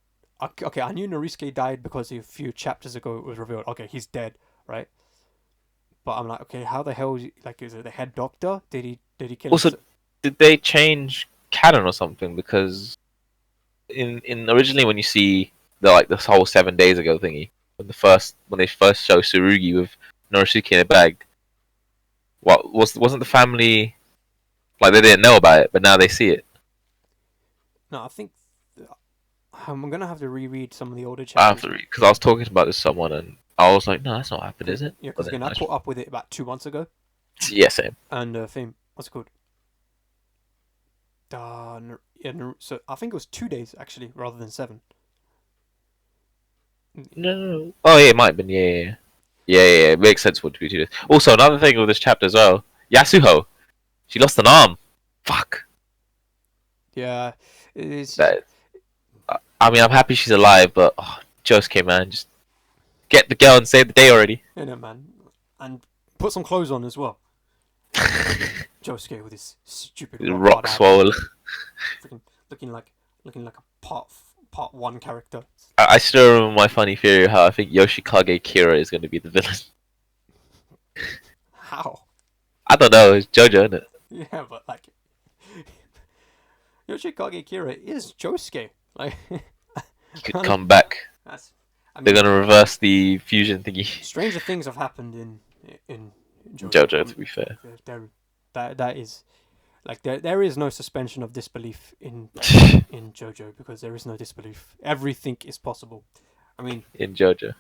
okay, I knew Norisuke died because a few chapters ago it was revealed. Okay, he's dead, right? But I'm like, okay, how the hell is is it the head doctor? Did he kill Also, him? did they change canon or something? Because in originally when you see this whole 7 days ago thingy, when they first show Tsurugi with Norisuke in a bag, wasn't the family like they didn't know about it, but now they see it? No, I think I'm gonna have to reread some of the older I chapters. have to read because I was talking about this to someone and I was like, no, that's not happened, is it? Yeah, because again, I caught up with it about 2 months ago. Yeah, same. And what's it called? So I think it was 2 days actually, rather than 7. No. Oh yeah, it might have been. Yeah. It makes sense for it to be 2 days. Also, another thing with this chapter as well, Yasuho, she lost an arm. Fuck. Yeah, it's I mean, I'm happy she's alive, but Josuke, man, just get the girl and save the day already. you know, man, and put some clothes on as well. Josuke with his stupid Rock swole. looking like a part 1 character. I still remember my funny theory how I think Yoshikage Kira is going to be the villain. How? I don't know. It's JoJo, isn't it? Yeah, but like Yoshikage Kira is Josuke. Like He could come back. They're gonna reverse the fusion thingy. Stranger things have happened in JoJo, to be fair. That is like there is no suspension of disbelief in JoJo because there is no disbelief. Everything is possible. I mean, in JoJo.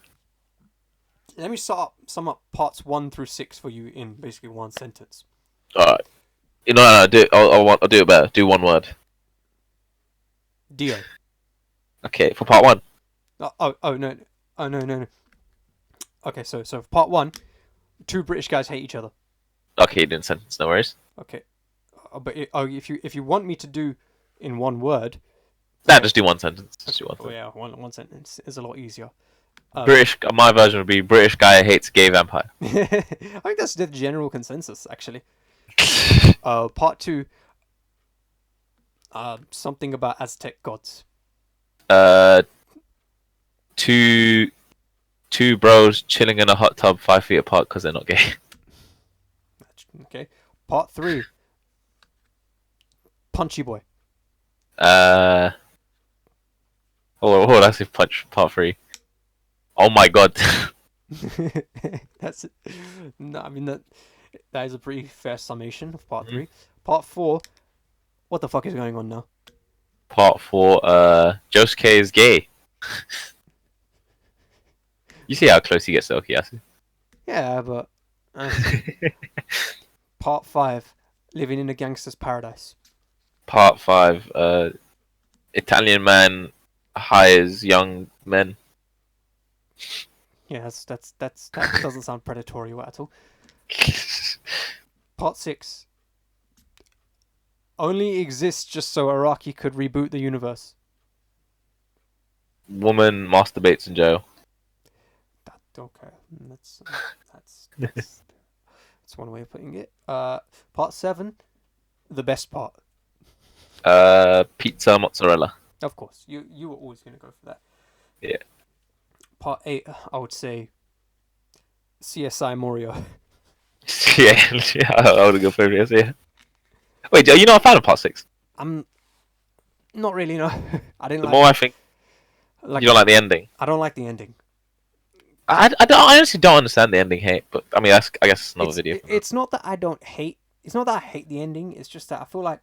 Let me sum up parts 1 through 6 for you in basically one sentence. All right. No, I'll do it better. Do one word. Dio. Okay, for part 1. No. Okay, so for part 1, 2 British guys hate each other. Okay, you didn't sentence, no worries. Okay, but if you want me to do in one word, Nah, just do one sentence. Just do one oh sentence. yeah, one sentence is a lot easier. British. My version would be British guy hates gay vampire. I think that's the general consensus, actually. Part 2. Something about Aztec gods. Two bros chilling in a hot tub 5 feet apart because they're not gay. Okay. Part 3. Punchy boy. That's if punch part 3. Oh my god. That's no, I mean that is a pretty fair summation of part 3. Part 4. What the fuck is going on now? Part 4. Josuke is gay. You see how close he gets to Okuyasu? Yeah, but part 5. Living in a gangster's paradise. Part 5. Italian man hires young men. Yeah, that doesn't sound predatory at all. Part 6. Only exists just so Araki could reboot the universe. Woman masturbates in jail. Okay, that's one way of putting it. Part 7. The best part. Pizza mozzarella. Of course, you were always going to go for that. Yeah. Part 8, I would say CSI Morio. Yeah, I would go for it. Yeah. Wait, are you not a fan of part 6? Not really. No, I didn't The like. more I think Like you don't like the ending. I don't like the ending. I honestly don't understand the ending hate, but I mean I guess it's another video. It's not that I don't hate. It's not that I hate the ending. It's just that I feel like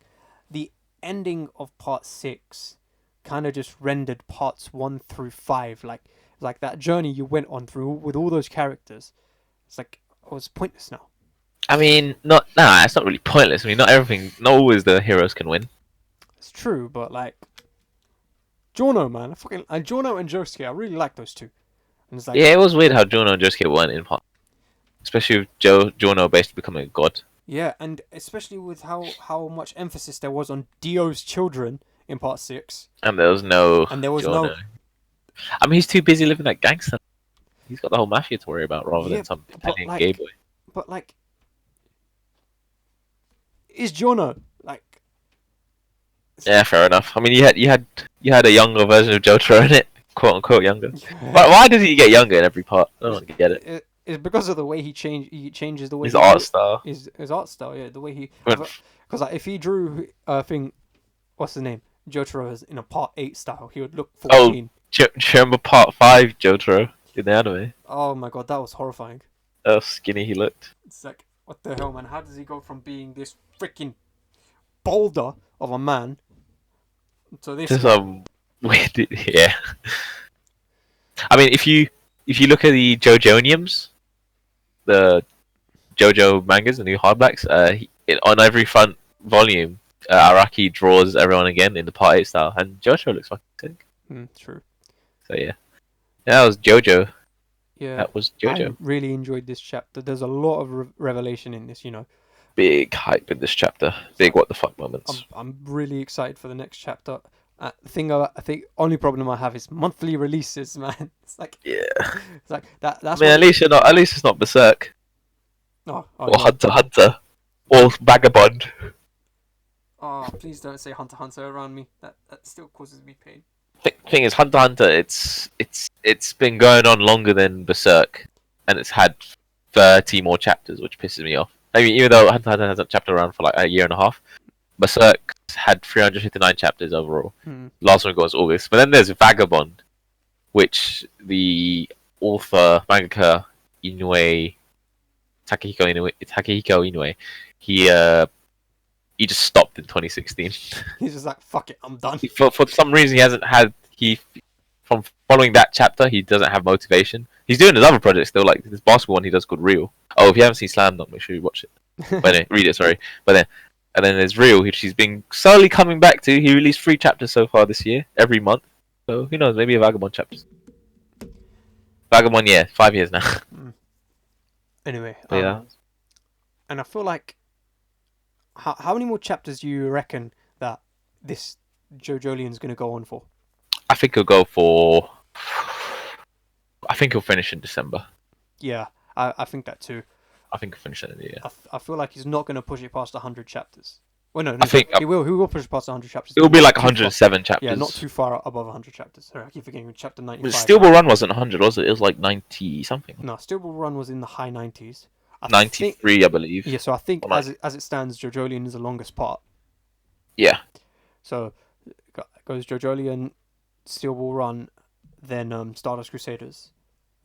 the ending of part 6 kind of just rendered parts 1 through 5 like that journey you went on through with all those characters. It's like, oh, it's pointless now. I mean, it's not really pointless. I mean, not always the heroes can win. It's true, but like Giorno, man, Giorno and Josuke, I really like those two. And it's like, Yeah, it was weird how Juno and Josuke won in part, especially with Juno basically becoming a god. yeah, and especially with how much emphasis there was on Dio's children in part 6, And there was no. and there was Juno. no. I mean, he's too busy living that gangster. He's got the whole mafia to worry about rather Yeah, than some but Italian like- gay boy. But like, is Giorno like? Yeah, fair enough. I mean, you had a younger version of Jotaro in it, quote unquote younger. Why does he get younger in every part? I don't get it. It's because of the way he changes the way His art style. his art style. Yeah, the way he. When- Because like, if he drew thing, what's his name, Jotaro in a part 8 style, he would look 14. Do you remember part 5 Jotaro in the anime? Oh my god, that was horrifying. How skinny he looked. It's like, what the hell, man? How does he go from being this freaking boulder of a man to this? Just weird, yeah. I mean, if you look at the JoJoniums, the JoJo mangas, the new hardbacks, on every front volume, Araki draws everyone again in the part 8 style, and Jotaro looks fucking sick. True. So yeah, that was JoJo. Yeah, That was JoJo. I really enjoyed this chapter. There's a lot of revelation in this, Big hype in this chapter. Big what the fuck moments. I'm really excited for the next chapter. I think only problem I have is monthly releases, man. It's like, Yeah. it's like that. That's I mean, at least it's not Berserk oh, or yeah. Hunter x Hunter or Vagabond. Oh, please don't say Hunter x Hunter around me. That still causes me pain. Thing is, Hunter x Hunter, it's been going on longer than Berserk, and it's had 30 more chapters, which pisses me off. I mean, even though Hunter x Hunter has a chapter around for like a year and a half, Berserk had 359 chapters overall. Last one was August. But then there's Vagabond, which the author, mangaka Takehiko Inoue, he just stopped in 2016. He's just like, fuck it, I'm done. For some reason, from following that chapter, he doesn't have motivation. He's doing his other projects still, like this basketball one he does called Real. Oh, if you haven't seen Slam Dunk, make sure you watch it. But anyway, read it, sorry. And then there's Real, which he's been slowly coming back to. He released 3 chapters so far this year, every month. So who knows? Maybe a Vagabond chapter. Vagabond, yeah, 5 years now. Anyway, Yeah. and I feel like, how many more chapters do you reckon that this JoJolion's gonna go on for? I think he'll go for. I think he'll finish in December. Yeah, I think that too. I think he'll finish at the end of the year. I feel like he's not gonna push it past 100 chapters. Well, no, I think he will push it past 100 chapters. it will be like Not too far- 107 chapters. Yeah, not too far above 100 chapters. Sorry, I keep forgetting chapter 95. But Steel Ball Run wasn't 100, was it? It was like 90 something. No, Steel Ball Run was in the high 90s. 93, I believe. Yeah, so I think Or as it stands, JoJolion is the longest part. Yeah. So goes JoJolion, Steel Ball Run, then Stardust Crusaders,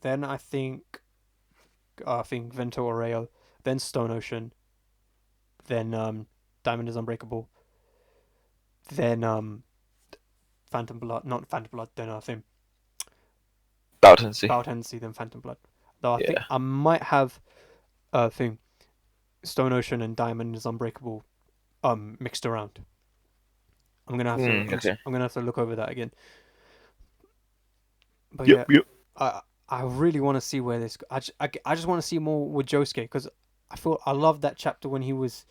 then I think Vento Oreo, then Stone Ocean, then Diamond is Unbreakable, then Phantom Blood, not Phantom Blood, then Battle Tendency. Battle Tendency, then Phantom Blood. Though I think Yeah. I might have Stone Ocean and Diamond is Unbreakable mixed around. I'm gonna have to okay. I'm gonna have to look over that again. But Yep. I really want to see where this. I just want to see more with Josuke because I love that chapter when he was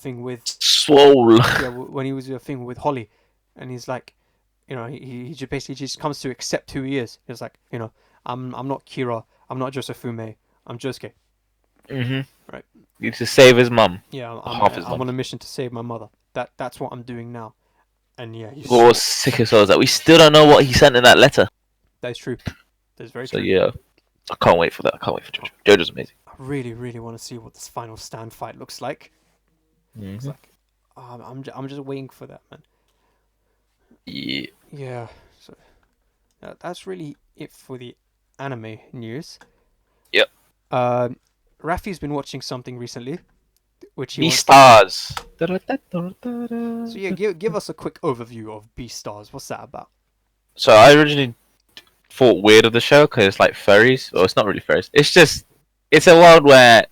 with Swole. yeah when he was with Holly, and he's like, he just basically just comes to accept who he is. He's like, I'm not Kira, I'm not Josefume, I'm Josuke. Right. Need to save his mum. Yeah, Half his I'm mum. on a mission to save my mother. That's what I'm doing now. And yeah, What's sick as well is that we still don't know what he sent in that letter. that's true. That's very So true. yeah, I can't wait for that. I can't wait for JoJo. JoJo's amazing. I really, really want to see what this final stand fight looks like. It's like, I'm just waiting for that, man. Yeah. Yeah. So that's really it for the anime news. Yep. Rafi's been watching something recently, which he wants. Beastars. So yeah, give us a quick overview of Beastars. What's that about? So I originally thought weird of the show because it's like furries. Well, it's not really furries. It's a world where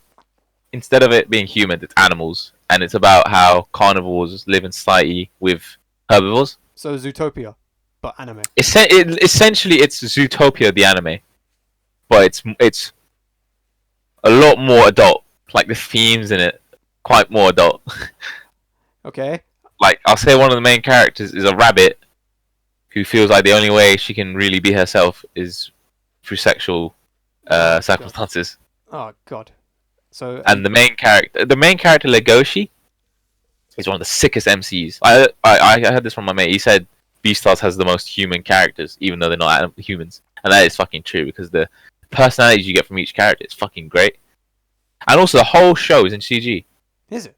instead of it being humans, it's animals, and it's about how carnivores live in society with herbivores. So Zootopia, but anime. Essentially, it's Zootopia the anime, but it's a lot more adult. Like the themes in it, quite more adult. Okay. Like I'll say, one of the main characters is a rabbit who feels like the only way she can really be herself is through sexual God. circumstances. Oh God. So And the main character Legoshi, is one of the sickest MCs. I heard this from my mate. He said Beastars has the most human characters, even though they're not humans, and that is fucking true because the personalities you get from each character is fucking great. And also, the whole show is in CG, is it?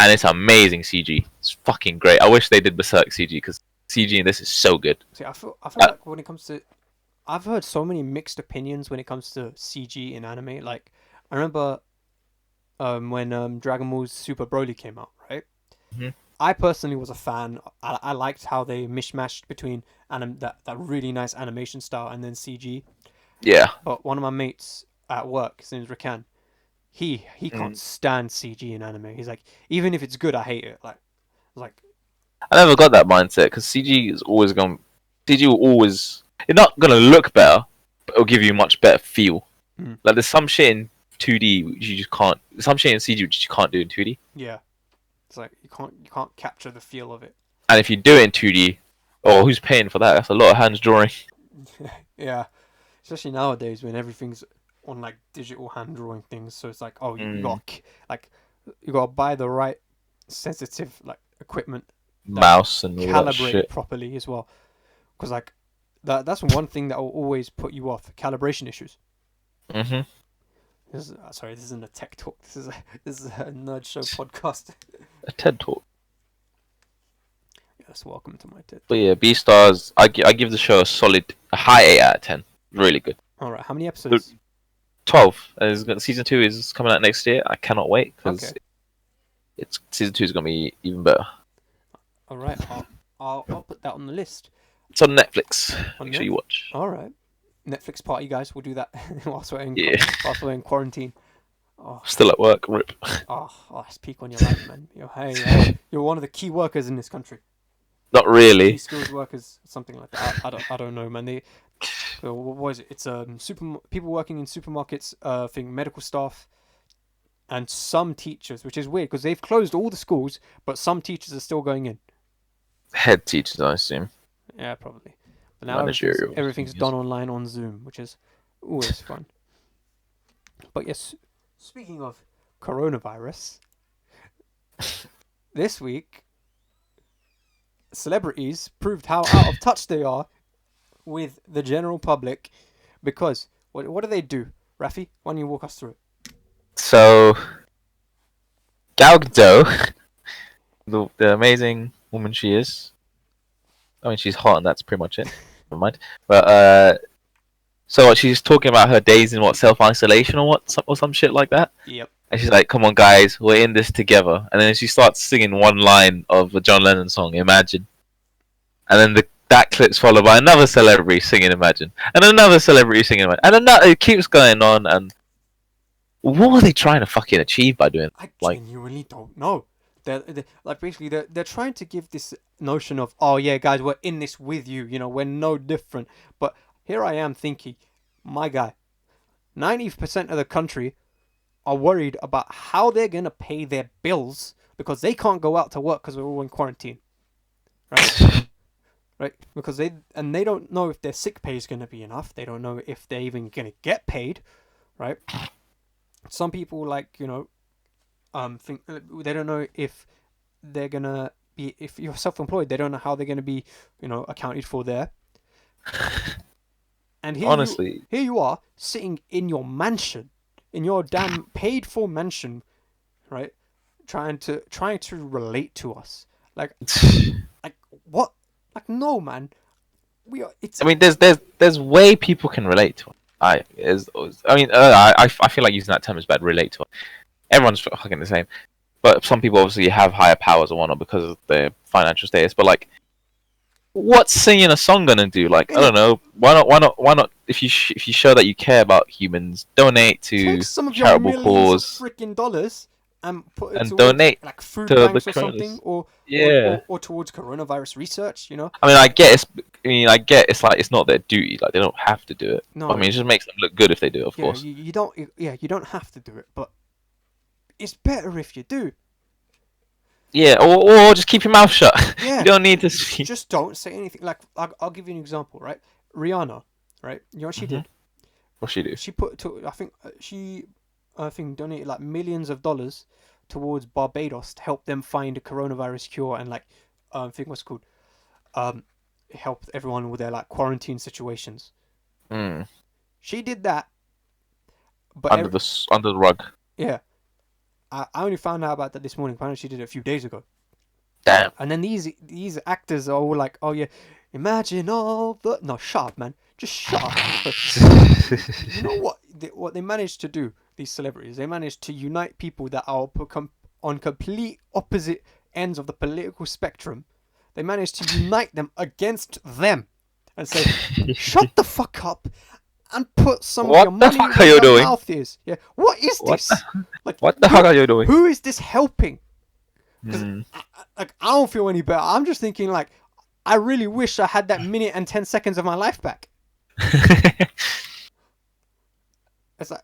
and it's amazing CG. It's fucking great. I wish they did Berserk CG because CG in this is so good. See, I feel like when it comes to, I've heard so many mixed opinions when it comes to CG in anime. Like, I remember, when Dragon Ball Super Broly came out, right? Mhm. I personally was a fan. I liked how they mishmashed between that really nice animation style and then CG. Yeah. But one of my mates at work, his name's Rakan, he can't stand CG in anime. He's like, even if it's good, I hate it. Like I never got that mindset because CG is always going. CG will always. It's not gonna look better, but it'll give you a much better feel. Mm. Like there's some shit in 2D which you just can't. Some shit in CG which you can't do in 2D. yeah, it's like you can't capture the feel of it. And if you do it in 2D, oh, who's paying for that? That's a lot of hands drawing. Yeah, especially nowadays when everything's on like digital hand drawing things. So it's like, oh, you got like you got to buy the right sensitive like equipment, Mouse and all that calibrate shit. properly as well. Because like that's one thing that will always put you off: calibration issues. Mhm. Sorry, this isn't a tech talk. This is a nerd show podcast. A TED talk. Yes, welcome to my TED. But yeah, Beastars. I give the show a high 8 out of 10. Really good. All right, how many episodes? 12. Season 2 is coming out next year. I cannot wait because Okay. season 2 is gonna be even better. All right, I'll put that on the list. It's on Netflix. On Make sure you watch. All right, Netflix party, guys. We'll do that whilst we're in Yeah. whilst we're in quarantine. Oh, Still at work. Rip. it's peak on your life, man. You're one of the key workers in this country. Not Key really. skills workers, something like that. I don't know, man. What is it? It's people working in supermarkets. Thing medical staff, and some teachers, which is weird because they've closed all the schools, but some teachers are still going in. Head teachers, I assume. Yeah, probably. But now Managerial. everything's done online on Zoom, which is always fun. But yes, speaking of coronavirus, this week, celebrities proved how out of touch they are with the general public because what do they do? Rafi, why don't you walk us through it? So, Gal Gadot, the amazing woman she is. I mean, she's hot, and that's pretty much it. Never mind. But so she's talking about her days in self isolation or some shit like that. Yep. And she's like, "Come on, guys, we're in this together." And then she starts singing one line of a John Lennon song, "Imagine," and then that clip's followed by another celebrity singing "Imagine," and another celebrity singing "Imagine," and another. It keeps going on. And what are they trying to fucking achieve by doing? I genuinely don't know. They're trying to give this notion of, oh yeah, guys, we're in this with you. You know, we're no different. But here I am thinking, my guy, 90% of the country are worried about how they're gonna pay their bills because they can't go out to work because we're all in quarantine, right? Right? Because they don't know if their sick pay is gonna be enough. They don't know if they're even gonna get paid, right? Some people think they don't know if they're gonna be, if you're self-employed, they don't know how they're gonna be, accounted for there. And Honestly, here you are sitting in your mansion, in your damn paid-for mansion, right? Trying to relate to us, like what? Like, no, man. It's. I mean, there's way people can relate to it. I feel like using that term is bad. Relate to it. Everyone's fucking the same, but some people obviously have higher powers or whatnot because of their financial status. But like, what's singing a song gonna do? Like, I don't know. Why not? If you show that you care about humans, donate to Take some of your charitable millions cause of freaking dollars and put it and towards, donate like, food to the banks or criminals. something, or towards coronavirus research. You know. I mean, I get it's like it's not their duty. Like they don't have to do it. No. But, I mean, it just makes them look good if they do it. Of course. You don't. Yeah, you don't have to do it, but it's better if you do. Yeah, or just keep your mouth shut. Yeah. You don't need to speak. Just don't say anything. Like, I'll give you an example, right? Rihanna, right? You know what she did? What's she do? She I think donated like millions of dollars towards Barbados to help them find a coronavirus cure and, like, I think what's it called, help everyone with their, like, quarantine situations. Mm. She did that, but Under the rug. yeah. I only found out about that this morning. Apparently, she did it a few days ago. Damn. And then these actors are all like, "Oh yeah, imagine all the..." No, shut up, man. Just shut up. You know what they managed to do? These celebrities, they managed to unite people that are on complete opposite ends of the political spectrum. They managed to unite them against them and say, "Shut the fuck up and put some of your money where your mouth is." Yeah, what is this? Like, what the fuck are you doing? Who is this helping? Because I don't feel any better. I'm just thinking, like, I really wish I had that minute and 10 seconds of my life back. It's like,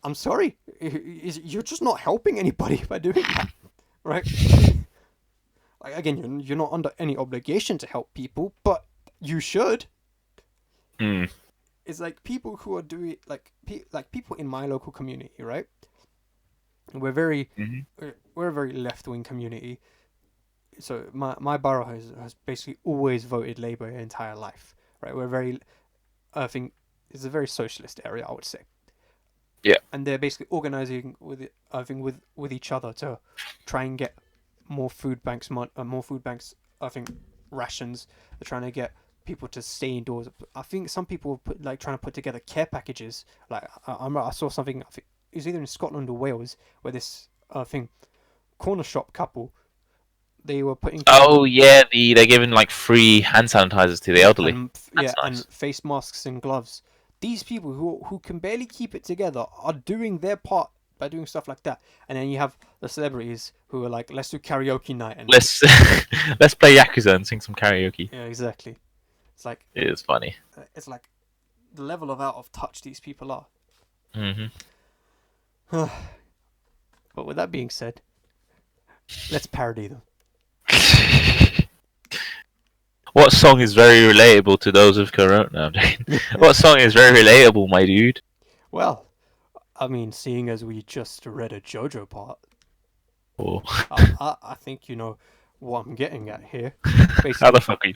I'm sorry, you're just not helping anybody by doing that, right? Like, again, you're not under any obligation to help people, but you should. It's like people who are doing, like people in my local community, right? We're a very left-wing community. So my borough has basically always voted Labour their entire life, right? I think it's a very socialist area, I would say. Yeah. And they're basically organising with each other to try and get more food banks. I think rations. They're trying to get people to stay indoors. I think some people are trying to put together care packages. Like, I saw something. I think it was either in Scotland or Wales where this corner shop couple, they were putting. Oh yeah, they're giving like free hand sanitizers to the elderly. Nice. And face masks and gloves. These people who can barely keep it together are doing their part by doing stuff like that. And then you have the celebrities who are like, "Let's do karaoke night and let's play Yakuza and sing some karaoke." Yeah, exactly. It's like, it is funny. It's like the level of out of touch these people are. But with that being said, let's parody them. What song is very relatable to those with Corona? What song is very relatable, my dude? Well, I mean, seeing as we just read a JoJo part, I think you know what I'm getting at here. How the fuck are you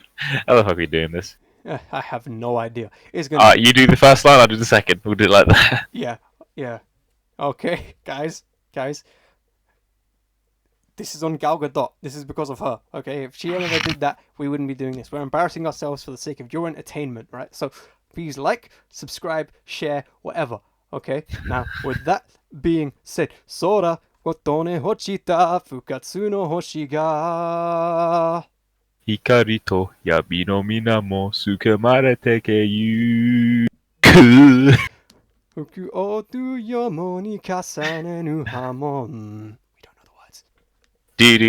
doing this? I have no idea. It's gonna. You do the first line, I'll do the second. We'll do it like that. Yeah. Okay, guys. This is on Gal Gadot. This is because of her. Okay, if she ever did that, we wouldn't be doing this. We're embarrassing ourselves for the sake of your entertainment, right? So please like, subscribe, share, whatever. Okay. Now, with that being said, Sora kotone hochita fukatsu no hoshi ga 光と闇の皆も救まれてけゆく Fuku o tu yomo ni kasanenu hamon. We don't know the words. That's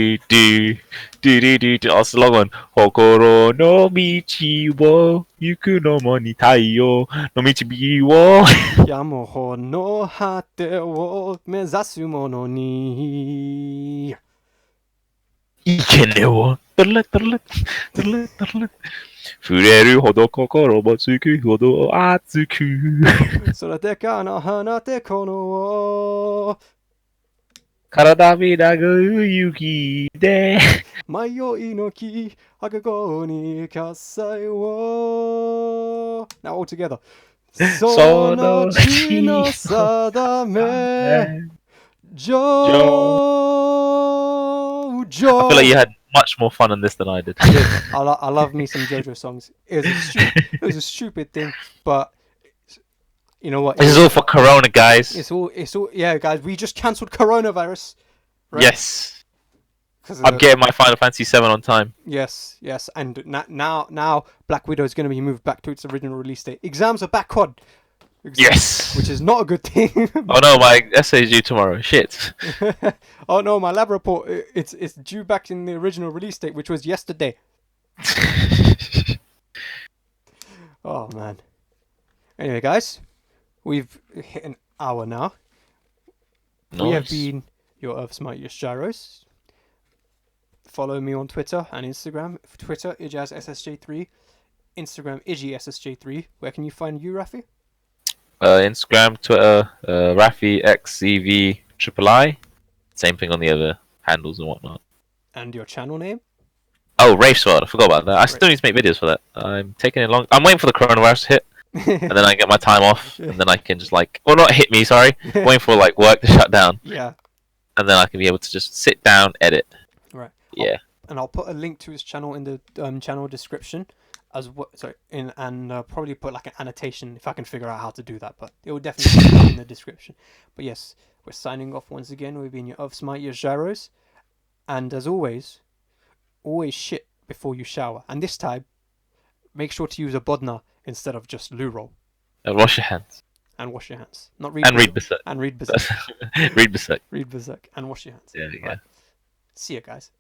the long one. 心の道を行くのもに太陽の導を Yamoho no hate wo mezasu mono ni. いけねをトルレトルレトルレトルレ触れるほど心もつくほど熱くそれでかな花でこの体みなぐ雪で迷いの木赤子に火災を Now all together その地の定め JOJO I feel like you had much more fun on this than I did. I love me some JoJo songs. It was a stupid thing, but you know what? This is all for Corona, guys. It's all. Yeah, guys. We just cancelled coronavirus. Right? Yes. I'm getting my Final Fantasy 7 on time. Yes, and now Black Widow is going to be moved back to its original release date. Exams are back on. Yes. Which is not a good thing. Oh no, my essay is due tomorrow. Shit. Oh no, my lab report it's due back in the original release date, which was yesterday. Oh man. Anyway, guys, we've hit an hour now. Nice. We have been your Earth's Mightiest Gyros. Follow me on Twitter and Instagram. Twitter, IJazSSJ3. Instagram, IGSSJ3. Where can you find you, Rafi? Instagram, Twitter, Rafi XCV III. Same thing on the other handles and whatnot. And your channel name? Oh, Rafe Sword. I forgot about that. I still need to make videos for that. I'm taking it long. I'm waiting for the coronavirus to hit, and then I get my time off, and then I can just well, not hit me. Sorry, waiting for work to shut down. Yeah. And then I can be able to just sit down, edit. Right. Yeah. I'll put a link to his channel in the channel description, as well. Sorry, and probably put an annotation if I can figure out how to do that. But it will definitely be in the description. But yes, we're signing off once again. We've been your Earth's Mightiest Gyros, and as always shit before you shower. And this time, make sure to use a bodna instead of just loo roll. And wash your hands. And wash your hands. Read Berserk. And read Berserk. Read Berserk. Read Berserk and wash your hands. Yeah. Right. See ya, guys.